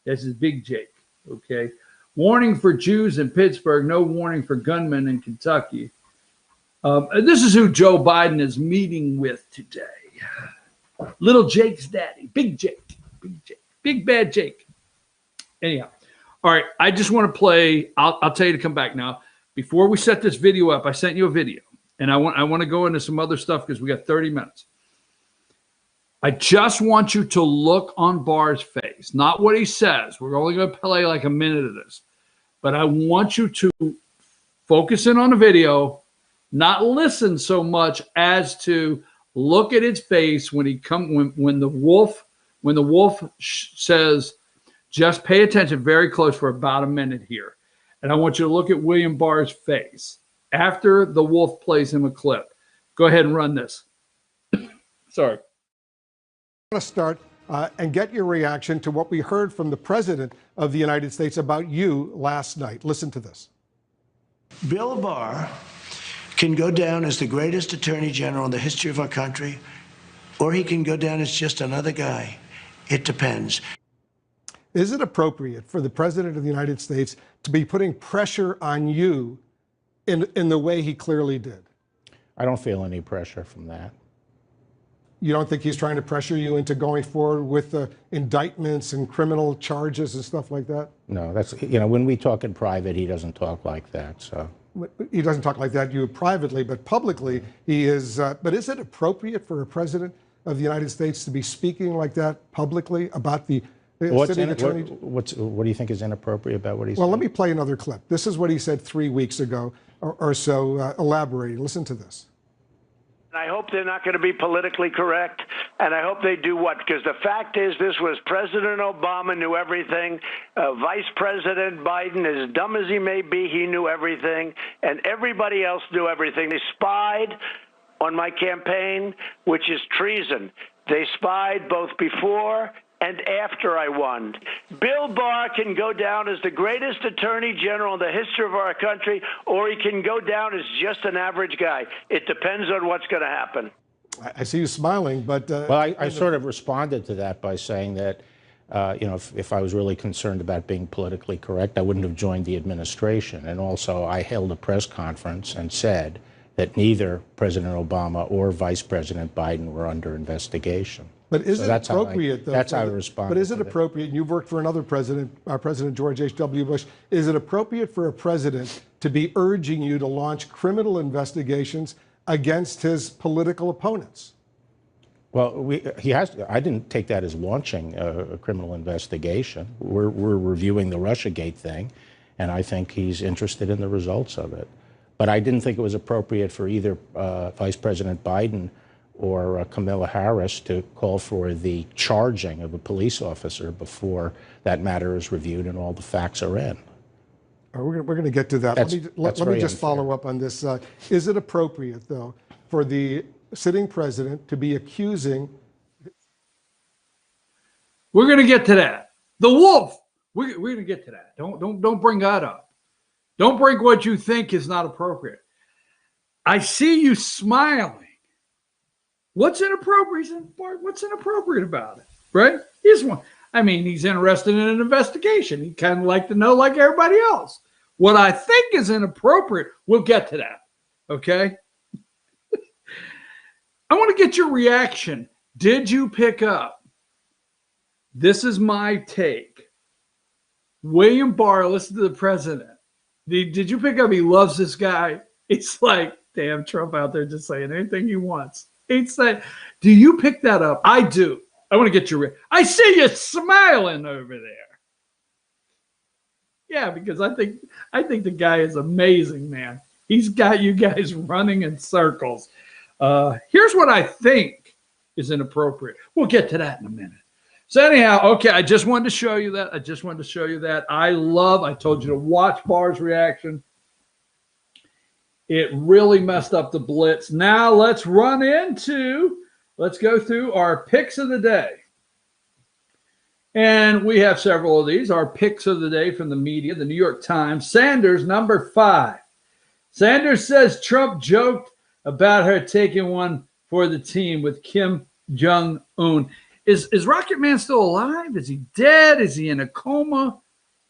Speaker 1: This is Big Jake, okay? Warning for Jews in Pittsburgh, no warning for gunmen in Kentucky. This is who Joe Biden is meeting with today. Little Jake's daddy, Big Jake, Big Bad Jake. Anyhow, all right, I just want to play. I'll tell you to come back now. Before we set this video up, I sent you a video, and I want to go into some other stuff because we got 30 minutes. I just want you to look on Barr's face, not what he says. We're only going to play like a minute of this. But I want you to focus in on the video, not listen so much as to look at his face when the wolf says, just pay attention very close for about a minute here. And I want you to look at William Barr's face after the wolf plays him a clip. Go ahead and run this. Sorry.
Speaker 12: I'm going to start and get your reaction to what we heard from the President of the United States about you last night. Listen to this.
Speaker 13: Bill Barr can go down as the greatest attorney general in the history of our country, or he can go down as just another guy. It depends.
Speaker 12: Is it appropriate for the President of the United States to be putting pressure on you in the way he clearly did?
Speaker 11: I don't feel any pressure from that.
Speaker 12: You don't think he's trying to pressure you into going forward with indictments and criminal charges and stuff like that?
Speaker 11: No, that's, when we talk in private, he doesn't talk like that, so.
Speaker 12: He doesn't talk like that, you privately, but publicly he is. But is it appropriate for a president of the United States to be speaking like that publicly about the sitting attorney?
Speaker 11: What do you think is inappropriate about what he said?
Speaker 12: Well, let me play another clip. This is what he said 3 weeks ago or so, elaborating. Listen to this.
Speaker 14: I hope they're not going to be politically correct, and I hope they do what? Because the fact is, this was President Obama knew everything. Vice President Biden, as dumb as he may be, he knew everything, and everybody else knew everything. They spied on my campaign, which is treason. They spied both before and after I won. Bill Barr can go down as the greatest attorney general in the history of our country, or he can go down as just an average guy. It depends on what's going to happen.
Speaker 12: I see you smiling, but...
Speaker 11: well, I sort of responded to that by saying that, if I was really concerned about being politically correct, I wouldn't have joined the administration. And also, I held a press conference and said that neither President Obama or Vice President Biden were under investigation.
Speaker 12: But is it appropriate, though?
Speaker 11: That's how I respond.
Speaker 12: But is it appropriate, and you've worked for another president, President George H.W. Bush, is it appropriate for a president to be urging you to launch criminal investigations against his political opponents?
Speaker 11: Well, he has. I didn't take that as launching a criminal investigation. We're reviewing the Russiagate thing, and I think he's interested in the results of it. But I didn't think it was appropriate for either Vice President Biden or Kamala Harris to call for the charging of a police officer before that matter is reviewed and all the facts are in.
Speaker 12: We're going to get to that. Let me just follow up on this. Is it appropriate, though, for the sitting president to be accusing...
Speaker 1: We're going to get to that. The wolf. We're going to get to that. Don't bring that up. Don't bring what you think is not appropriate. I see you smiling. What's inappropriate? What's inappropriate about it, right? He's interested in an investigation. He'd kind of like to know, like everybody else. What I think is inappropriate, we'll get to that, okay? I want to get your reaction. Did you pick up? This is my take. William Barr, listen to the president. Did you pick up he loves this guy? It's like, damn, Trump out there just saying anything he wants. He's saying, do you pick that up? I do. I want to get your... I see you smiling over there. Yeah, because I think the guy is amazing, man. He's got you guys running in circles. Here's what I think is inappropriate. We'll get to that in a minute. So anyhow, okay, I just wanted to show you that. I told you to watch Barr's reaction. It really messed up the blitz. Now let's go through our picks of the day. And we have several of these. Our picks of the day from the media, the New York Times. Sanders, number 5. Sanders says Trump joked about her taking one for the team with Kim Jong-un. Is Rocket Man still alive? Is he dead? Is he in a coma?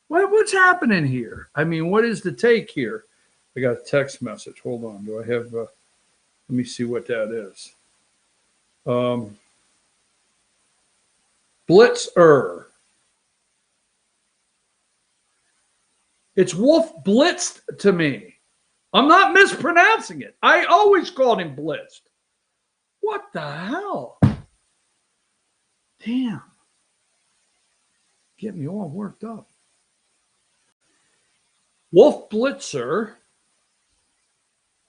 Speaker 1: What's happening here? I mean, what is the take here? I got a text message. Hold on. Do I have, let me see what that is. Blitzer. It's Wolf Blitzed to me. I'm not mispronouncing it. I always called him Blitzed. What the hell? Damn. Get me all worked up. Wolf Blitzer.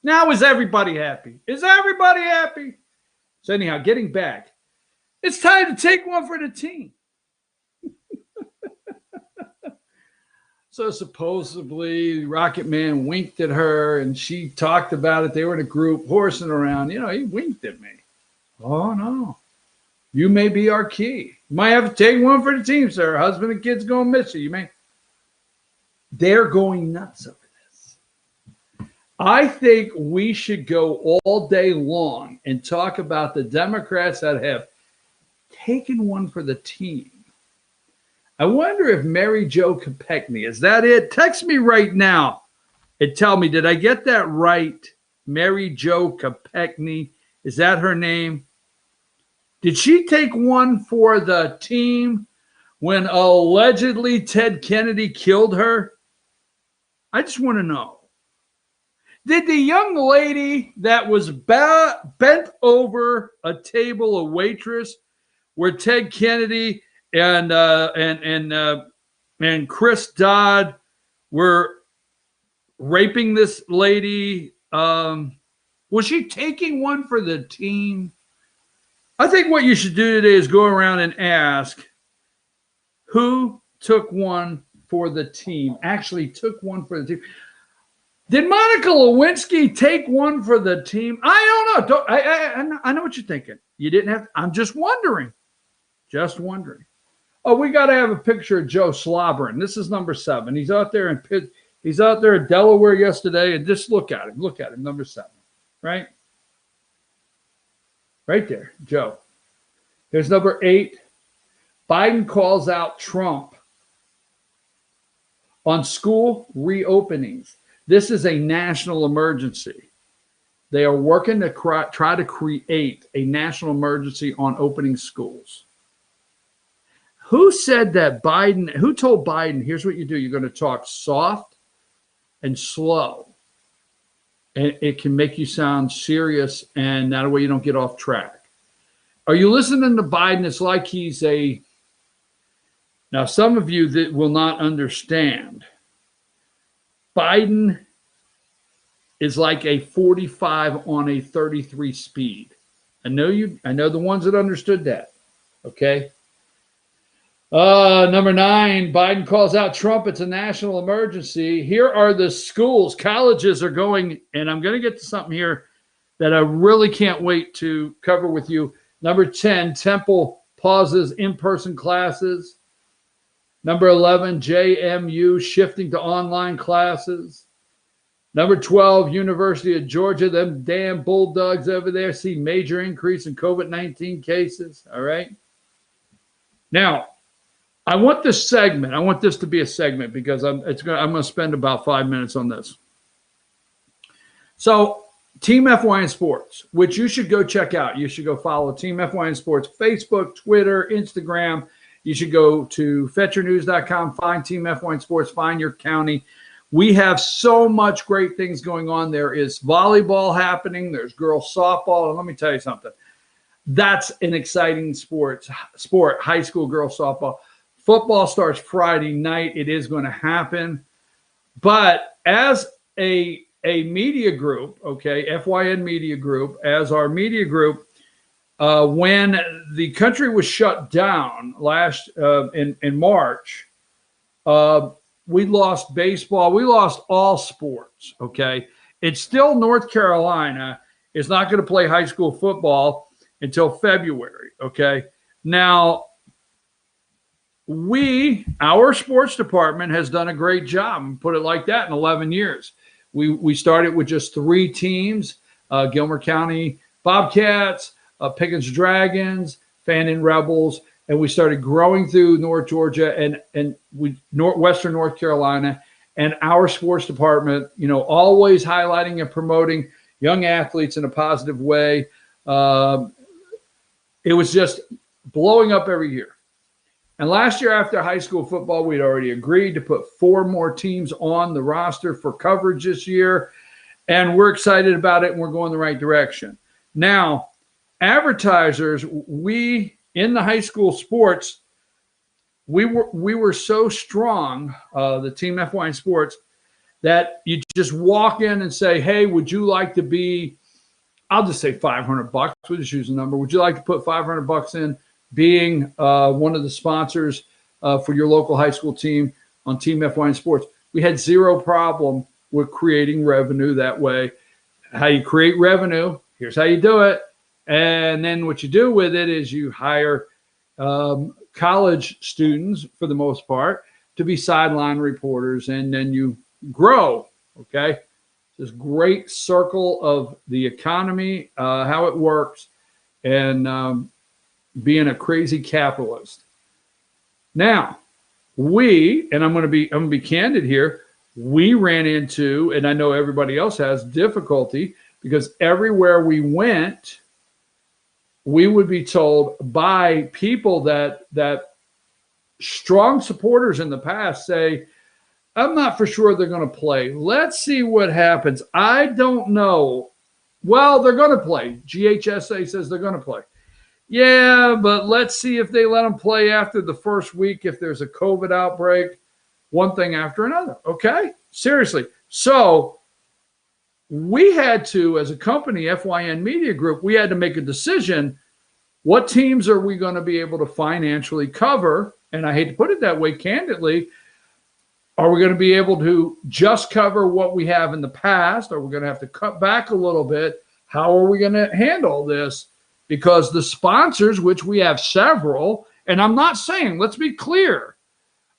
Speaker 1: Now is everybody happy? Is everybody happy? So anyhow, getting back. It's time to take one for the team. So supposedly Rocket Man winked at her and she talked about it. They were in a group horsing around. You know, he winked at me. Oh, no. You may be our key. You might have to take one for the team, sir. Husband and kids going to miss you. They're going nuts over this. I think we should go all day long and talk about the Democrats that have taken one for the team. I wonder if Mary Jo Kopechne, is that it? Text me right now and tell me, did I get that right? Mary Jo Kopechne, is that her name? Did she take one for the team when allegedly Ted Kennedy killed her? I just want to know. Did the young lady that was bent over a table, a waitress, where Ted Kennedy and Chris Dodd were raping this lady, was she taking one for the team? I think what you should do today is go around and ask who took one for the team, actually took one for the team. Did Monica Lewinsky take one for the team? I don't know. I know what you're thinking. You didn't have. I'm just wondering. Just wondering. Oh, we got to have a picture of Joe Slobberin. This is number 7. He's out there in Delaware yesterday, and just look at him. Look at him, number 7, right? Right there, Joe. Here's number 8. Biden calls out Trump on school reopenings. This is a national emergency. They are working to try to create a national emergency on opening schools. Who said that Biden, who told Biden, here's what you do. You're going to talk soft and slow. And it can make you sound serious, and that way you don't get off track. Are you listening to Biden? It's like he's now some of you that will not understand. Biden is like a 45 on a 33 speed. I know the ones that understood that. Okay. Number 9, Biden calls out Trump. It's a national emergency. Here are the schools. Colleges are going, and I'm going to get to something here that I really can't wait to cover with you. Number 10, Temple pauses in-person classes. Number 11, JMU shifting to online classes. Number 12, University of Georgia, them damn Bulldogs over there see major increase in COVID-19 cases. All right. Now, I want this segment. I want this to be a segment because I'm going to spend about 5 minutes on this. So, Team FYN Sports, which you should go check out. You should go follow Team FYN Sports, Facebook, Twitter, Instagram. You should go to fetchernews.com, find Team FYN Sports, find your county. We have so much great things going on. There is volleyball happening. There's girls softball. And let me tell you something. That's an exciting sport, high school girls softball. Football starts Friday night. It is going to happen. But as a media group, okay, FYN Media Group, as our media group, when the country was shut down last in March, we lost baseball. We lost all sports. Okay. It's still North Carolina is not going to play high school football until February. Okay. Now, our sports department has done a great job, put it like that, in 11 years. We started with just 3 teams, Gilmer County Bobcats, Pickens Dragons, Fannin Rebels, and we started growing through North Georgia and Western North Carolina. And our sports department, always highlighting and promoting young athletes in a positive way. It was just blowing up every year. And last year after high school football, we'd already agreed to put 4 more teams on the roster for coverage this year. And we're excited about it, and we're going the right direction. Now, advertisers, in the high school sports, we were so strong, the team FYN Sports, that you just walk in and say, hey, would you like to be, I'll just say $500. We'll just use a number. Would you like to put $500 in being one of the sponsors for your local high school team on Team FYN Sports? We had zero problem with creating revenue that way. How you create revenue, here's how you do it. And then what you do with it is you hire college students, for the most part, to be sideline reporters, and then you grow, okay? This great circle of the economy, how it works, and being a crazy capitalist. Now, and I'm going to be candid here, we ran into, and I know everybody else has, difficulty because everywhere we went, we would be told by people that strong supporters in the past say, I'm not for sure they're going to play. Let's see what happens. I don't know. Well, they're going to play. GHSA says they're going to play. Yeah, but let's see if they let them play after the first week, if there's a COVID outbreak, one thing after another. Okay? Seriously. So we had to, as a company, FYN Media Group, we had to make a decision. What teams are we going to be able to financially cover? And I hate to put it that way, candidly. Are we going to be able to just cover what we have in the past? Are we going to have to cut back a little bit? How are we going to handle this? Because the sponsors, which we have several, and I'm not saying, let's be clear,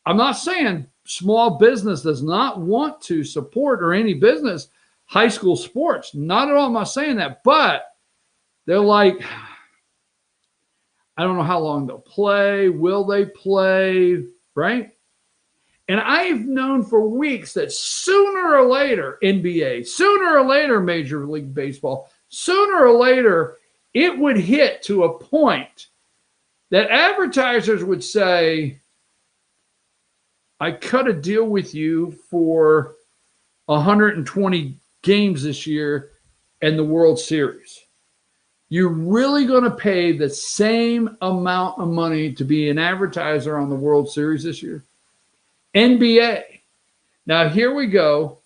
Speaker 1: I'm not saying small business does not want to support, or any business, high school sports. Not at all. I'm not saying that. But they're like, I don't know how long they'll play. Will they play? Right? And I've known for weeks that sooner or later, NBA, sooner or later, Major League Baseball, sooner or later, it would hit to a point that advertisers would say, I cut a deal with you for 120 games this year and the World Series. You're really going to pay the same amount of money to be an advertiser on the World Series this year? NBA. Now, here we go.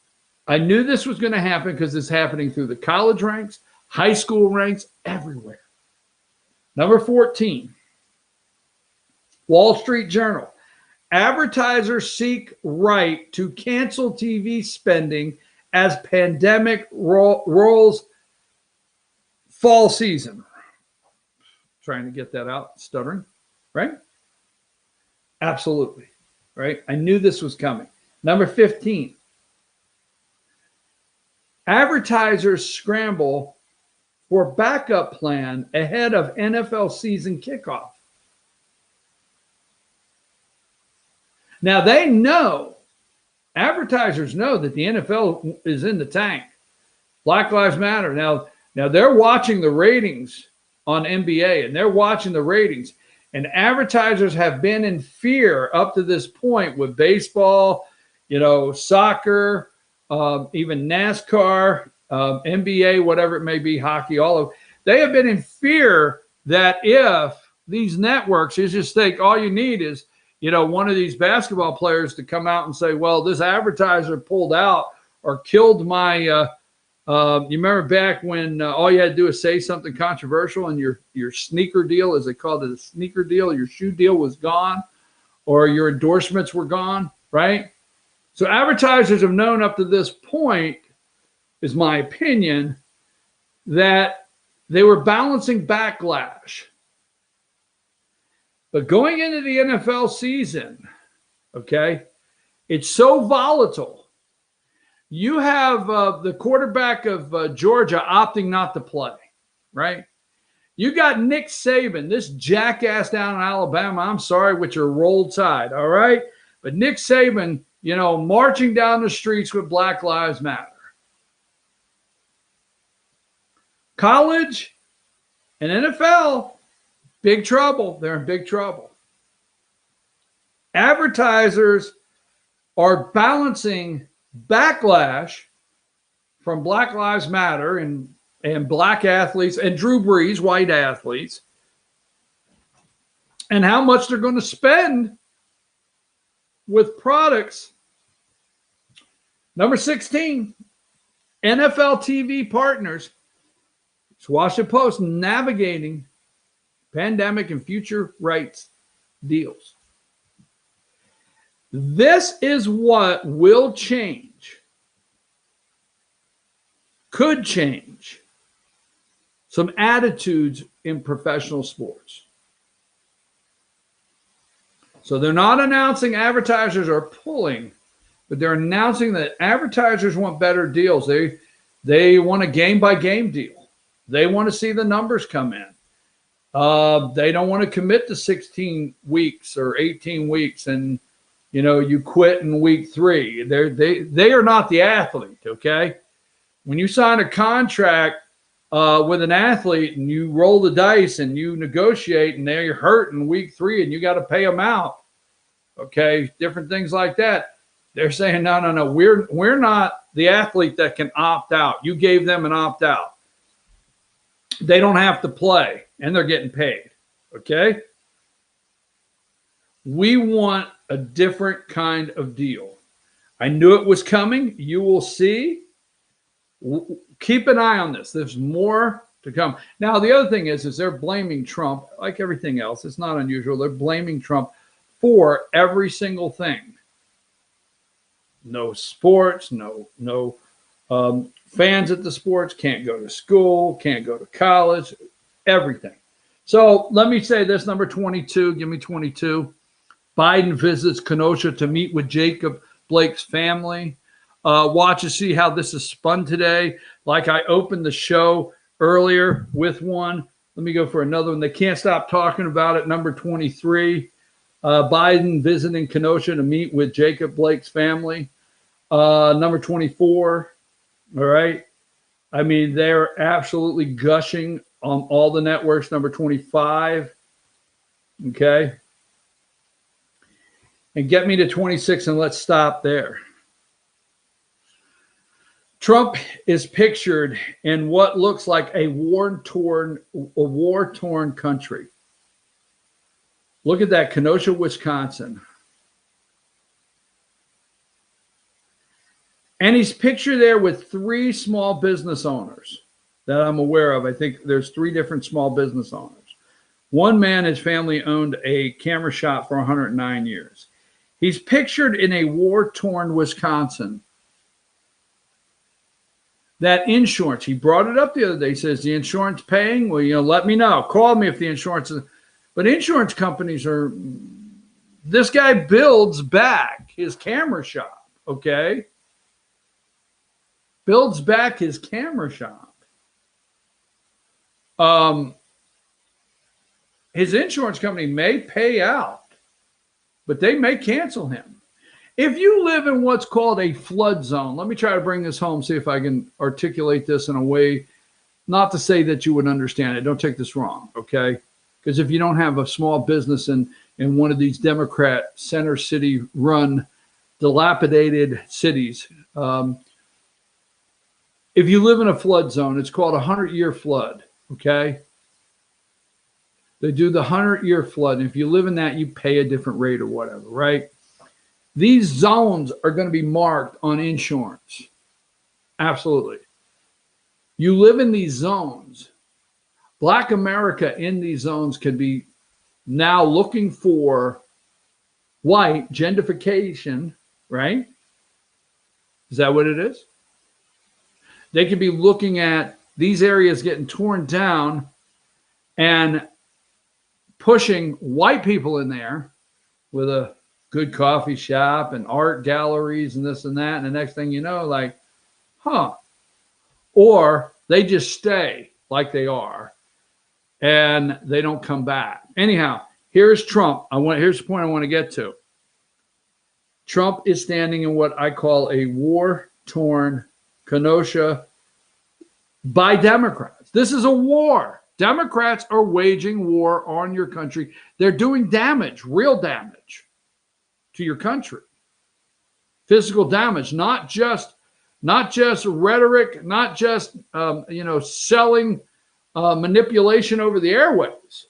Speaker 1: I knew this was going to happen because it's happening through the college ranks, high school ranks, everywhere. Number 14, Wall Street Journal. Advertisers seek right to cancel TV spending as pandemic rolls fall season. Trying to get that out, stuttering, right? Absolutely, right? I knew this was coming. Number 15, advertisers scramble for backup plan ahead of NFL season kickoff. Now they know, advertisers know that the NFL is in the tank. Black Lives Matter. Now they're watching the ratings on NBA, and they're watching the ratings. And advertisers have been in fear up to this point with baseball, soccer, even NASCAR, NBA, whatever it may be, hockey, all of. They have been in fear that if these networks, you just think all you need is, one of these basketball players to come out and say, well, this advertiser pulled out or killed my You remember back when all you had to do is say something controversial and your sneaker deal, as they called it, a sneaker deal, your shoe deal was gone, or your endorsements were gone, right? So advertisers have known up to this point, is my opinion, that they were balancing backlash. But going into the NFL season, okay, it's so volatile. You have the quarterback of Georgia opting not to play, right? You got Nick Saban, this jackass down in Alabama, I'm sorry, with your roll tide, all right? But Nick Saban, you know, marching down the streets with Black Lives Matter. College and NFL, big trouble. They're in big trouble. Advertisers are balancing backlash from Black Lives Matter and black athletes and Drew Brees, white athletes, and how much they're going to spend with products. Number 16, NFL TV partners. It's Washington Post navigating pandemic and future rights deals. This is what will change, could change some attitudes in professional sports. So they're not announcing advertisers are pulling, but they're announcing that advertisers want better deals. They want a game-by-game deal. They want to see the numbers come in. They don't want to commit to 16 weeks or 18 weeks and, you know, you quit in week 3. They are not the athlete, okay? When you sign a contract with an athlete and you roll the dice and you negotiate and they're hurt in week 3 and you got to pay them out, okay, different things like that. They're saying, no, we're not the athlete that can opt out. You gave them an opt out. They don't have to play and they're getting paid, okay? We want a different kind of deal. I knew it was coming. You will see. Keep an eye on this. There's more to come. Now, the other thing is they're blaming Trump, like everything else. It's not unusual. They're blaming Trump for every single thing. No sports, no fans at the sports, can't go to school, can't go to college, everything. So let me say this, number 22, give me 22. Biden visits Kenosha to meet with Jacob Blake's family. Watch and see how this is spun today. Like I opened the show earlier with one. Let me go for another one. They can't stop talking about it. Number 23, Biden visiting Kenosha to meet with Jacob Blake's family. Number 24, all right. I mean, they're absolutely gushing on all the networks. Number 25, okay. And get me to 26 and let's stop there. Trump is pictured in what looks like a war-torn country. Look at that, Kenosha, Wisconsin. And he's pictured there with 3 small business owners that I'm aware of. I think there's 3 different small business owners. One man, his family owned a camera shop for 109 years. He's pictured in a war-torn Wisconsin. That insurance, he brought it up the other day. He says, the insurance paying? Well, let me know. Call me if the insurance is. But insurance companies are, this guy builds back his camera shop, okay? Builds back his camera shop. His insurance company may pay out, but they may cancel him. If you live in what's called a flood zone, let me try to bring this home, see if I can articulate this in a way, not to say that you would understand it. Don't take this wrong, okay? Because if you don't have a small business in one of these Democrat center city run dilapidated cities, if you live in a flood zone, it's called a 100-year flood, okay? They do the 100-year flood. And if you live in that, you pay a different rate or whatever, right? These zones are going to be marked on insurance. Absolutely. You live in these zones. Black America in these zones could be now looking for white gentrification, right? Is that what it is? They could be looking at these areas getting torn down and pushing white people in there with a good coffee shop and art galleries and this and that. And the next thing you know, like, huh. Or they just stay like they are and they don't come back. Anyhow, here's Trump. Here's the point I want to get to. Trump is standing in what I call a war-torn Kenosha by Democrats. This is a war. Democrats are waging war on your country. They're doing damage, real damage to your country. Physical damage, not just rhetoric, not just selling manipulation over the airwaves.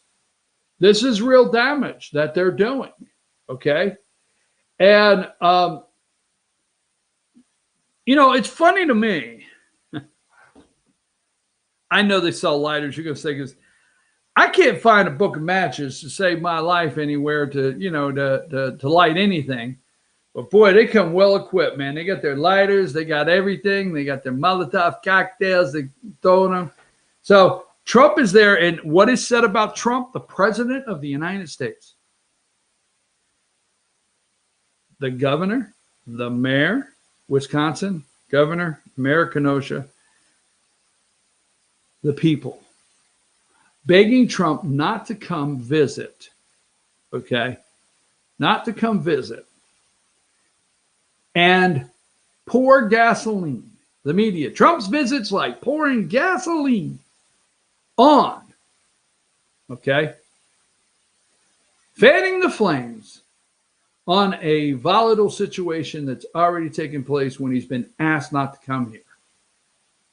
Speaker 1: This is real damage that they're doing. Okay. And, it's funny to me. I know they sell lighters. You're going to say, because I can't find a book of matches to save my life anywhere to light anything. But boy, they come well equipped, man. They got their lighters. They got everything. They got their Molotov cocktails. They throw them. So Trump is there. And what is said about Trump, the president of the United States? The governor, the mayor, Wisconsin, governor, mayor Kenosha, the people, begging Trump not to come visit, okay? Not to come visit and pour gasoline. The media, Trump's visit's like pouring gasoline on, okay? Fanning the flames on a volatile situation that's already taken place when he's been asked not to come here.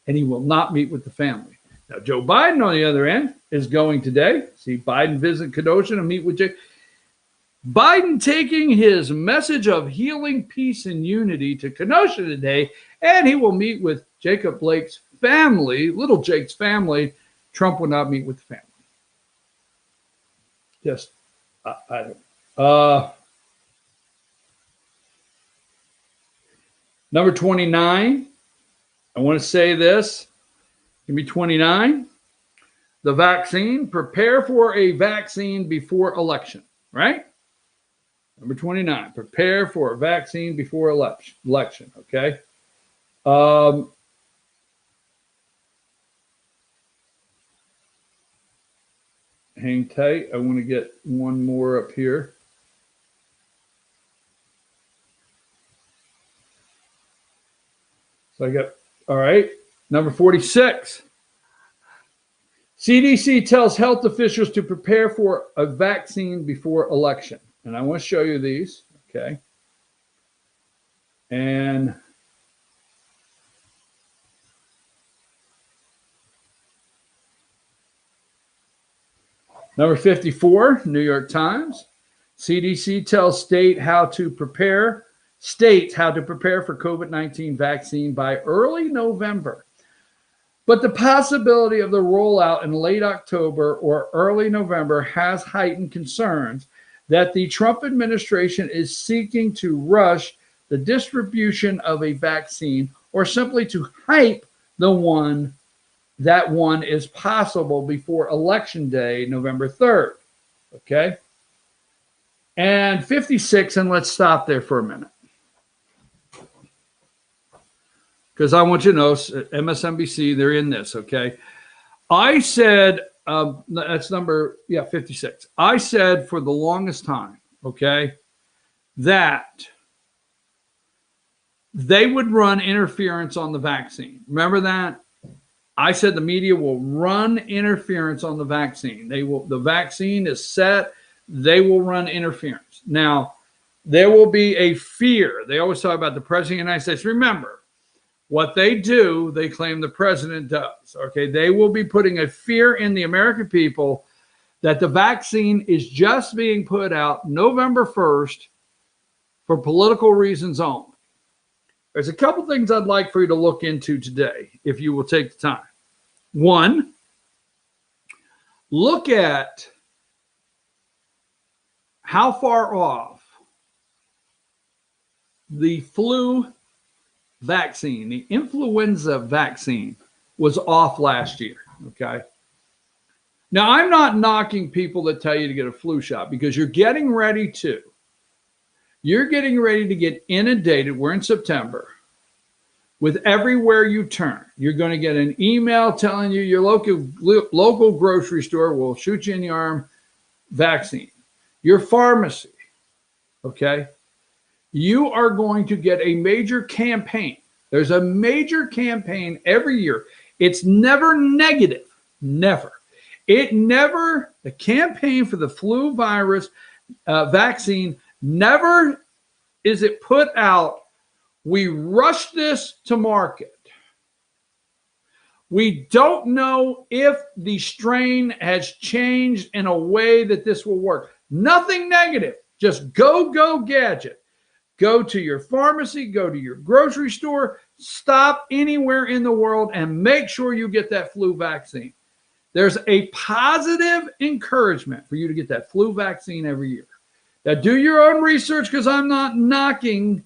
Speaker 1: And he will not meet with the family. Now, Joe Biden, on the other end, is going today. See Biden visit Kenosha and meet with Jay. Biden taking his message of healing, peace, and unity to Kenosha today, and he will meet with Jacob Blake's family, little Jake's family. Trump will not meet with the family. Just, I don't. Number 29, I want to say this. Give me 29. The vaccine, prepare for a vaccine before election, right? Number 29, prepare for a vaccine before election, okay? Hang tight. I want to get one more up here. So I got, all right, number 46. CDC tells health officials to prepare for a vaccine before election. And I want to show you these, okay? And number 54, New York Times. CDC tells states how to prepare for COVID-19 vaccine by early November. But the possibility of the rollout in late October or early November has heightened concerns that the Trump administration is seeking to rush the distribution of a vaccine or simply to hype that one is possible before Election Day, November 3rd. Okay? And 56, and let's stop there for a minute. Because I want you to know, MSNBC, they're in this, okay? I said, that's number, 56. I said for the longest time, okay, that they would run interference on the vaccine. Remember that? I said the media will run interference on the vaccine. The vaccine is set. They will run interference. Now, there will be a fear. They always talk about the president of the United States. Remember, what they do, they claim the president does. Okay, they will be putting a fear in the American people that the vaccine is just being put out November 1st for political reasons only. There's a couple things I'd like for you to look into today, if you will take the time. One, look at how far off the flu vaccine, the influenza vaccine, was off last year. Okay. Now, I'm not knocking people that tell you to get a flu shot because you're getting ready to. You're getting ready to get inundated. We're in September. With everywhere you turn, you're going to get an email telling you your local grocery store will shoot you in the arm vaccine. Your pharmacy, okay? You are going to get a major campaign. There's a major campaign every year. It's never negative, never. The campaign for the flu virus vaccine, never is it put out, we rush this to market. We don't know if the strain has changed in a way that this will work. Nothing negative, just go gadget. Go to your pharmacy, go to your grocery store, stop anywhere in the world and make sure you get that flu vaccine. There's a positive encouragement for you to get that flu vaccine every year. Now, do your own research because I'm not knocking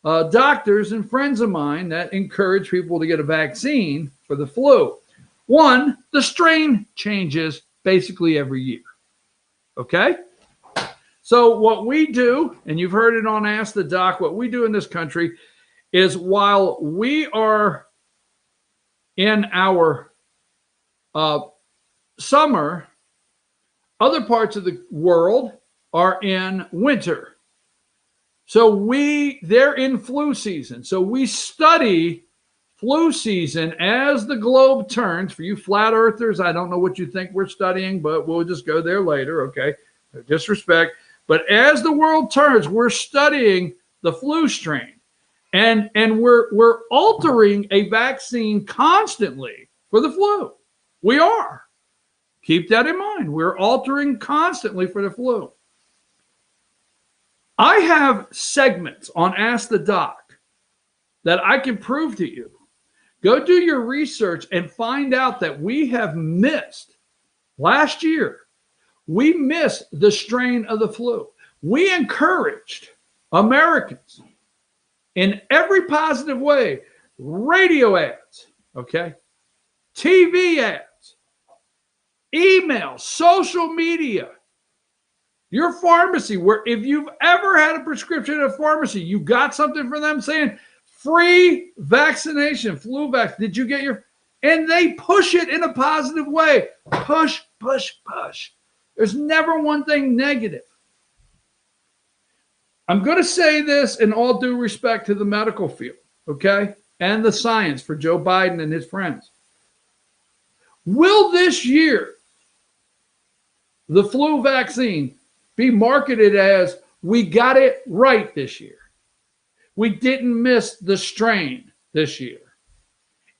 Speaker 1: doctors and friends of mine that encourage people to get a vaccine for the flu. One, the strain changes basically every year. Okay? So what we do, and you've heard it on Ask the Doc, what we do in this country is while we are in our summer, other parts of the world are in winter. So they're in flu season. So we study flu season as the globe turns. For you flat earthers, I don't know what you think we're studying, but we'll just go there later, okay? Disrespect. But as the world turns, we're studying the flu strain. And we're altering a vaccine constantly for the flu. We are. Keep that in mind. We're altering constantly for the flu. I have segments on Ask the Doc that I can prove to you. Go do your research and find out that we have missed last year. We missed the strain of the flu. We encouraged Americans in every positive way, radio ads, okay, TV ads, email, social media, your pharmacy, where if you've ever had a prescription at a pharmacy, you got something from them saying free vaccination, flu vaccine. Did you get your? And they push it in a positive way. Push, push, push. There's never one thing negative. I'm going to say this in all due respect to the medical field, okay, and the science for Joe Biden and his friends. Will this year the flu vaccine be marketed as we got it right this year? We didn't miss the strain this year.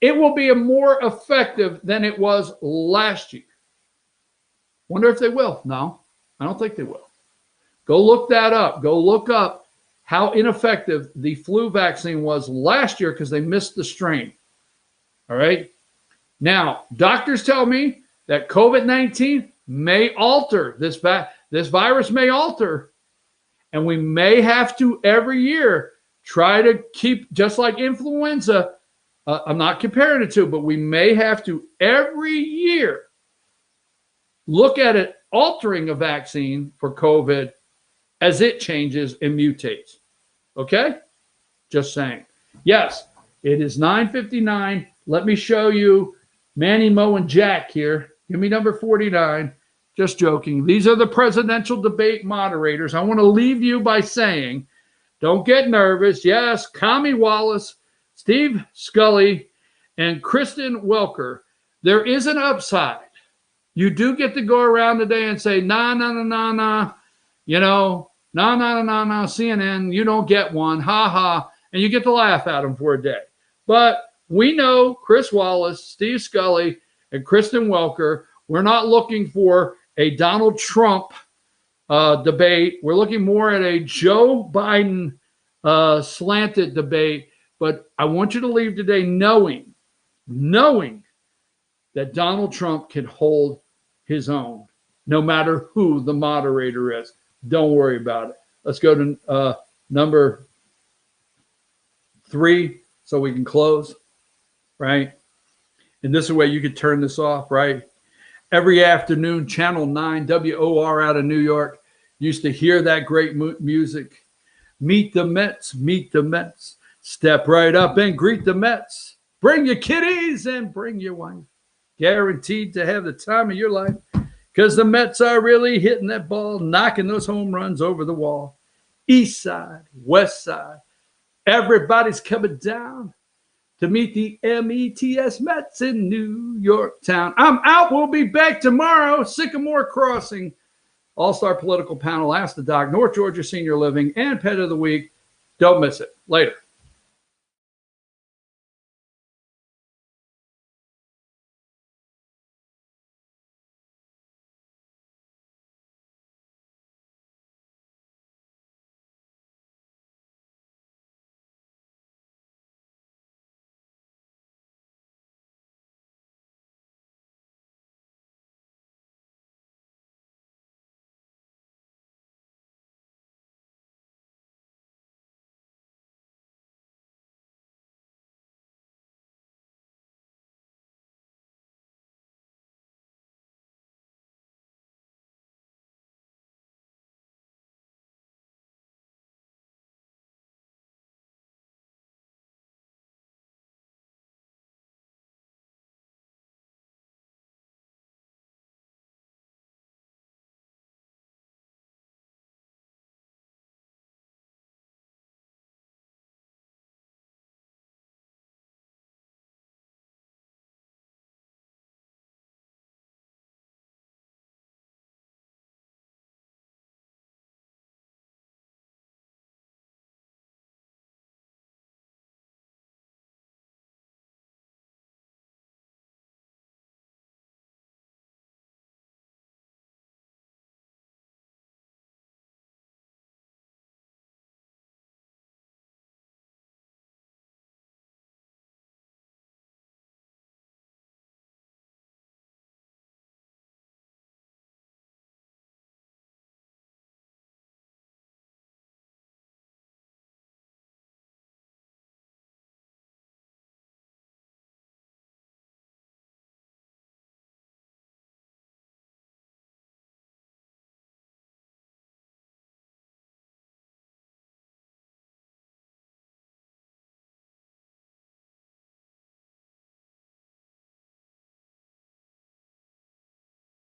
Speaker 1: It will be more effective than it was last year. Wonder if they will. No, I don't think they will. Go look that up. Go look up how ineffective the flu vaccine was last year because they missed the strain. All right. Now, doctors tell me that COVID-19 may alter this virus may alter, and we may have to every year try to keep, just like influenza. I'm not comparing the two, but we may have to every year look at it altering a vaccine for COVID as it changes and mutates. Okay? Just saying. Yes, it is 9:59. Let me show you Manny, Mo, and Jack here. Give me number 49. Just joking. These are the presidential debate moderators. I want to leave you by saying, don't get nervous. Yes, Kami Wallace, Steve Scully, and Kristen Welker. There is an upside. You do get to go around today and say, nah, you know, nah, CNN, you don't get one, ha ha, and you get to laugh at them for a day. But we know Chris Wallace, Steve Scully, and Kristen Welker, we're not looking for a Donald Trump debate. We're looking more at a Joe Biden slanted debate. But I want you to leave today knowing that Donald Trump can hold his own, no matter who the moderator is. Don't worry about it. Let's go to number 3 so we can close, right? And this is where you could turn this off, right? Every afternoon, Channel 9, WOR out of New York, used to hear that great music. Meet the Mets, meet the Mets. Step right up and greet the Mets. Bring your kiddies and bring your wife. Guaranteed to have the time of your life, because the Mets are really hitting that ball, knocking those home runs over the wall. East side, west side, everybody's coming down to meet the METS Mets in New York town. I'm out. We'll be back tomorrow. Sycamore Crossing. All-Star Political Panel, Ask the Doc, North Georgia Senior Living, and Pet of the Week. Don't miss it. Later.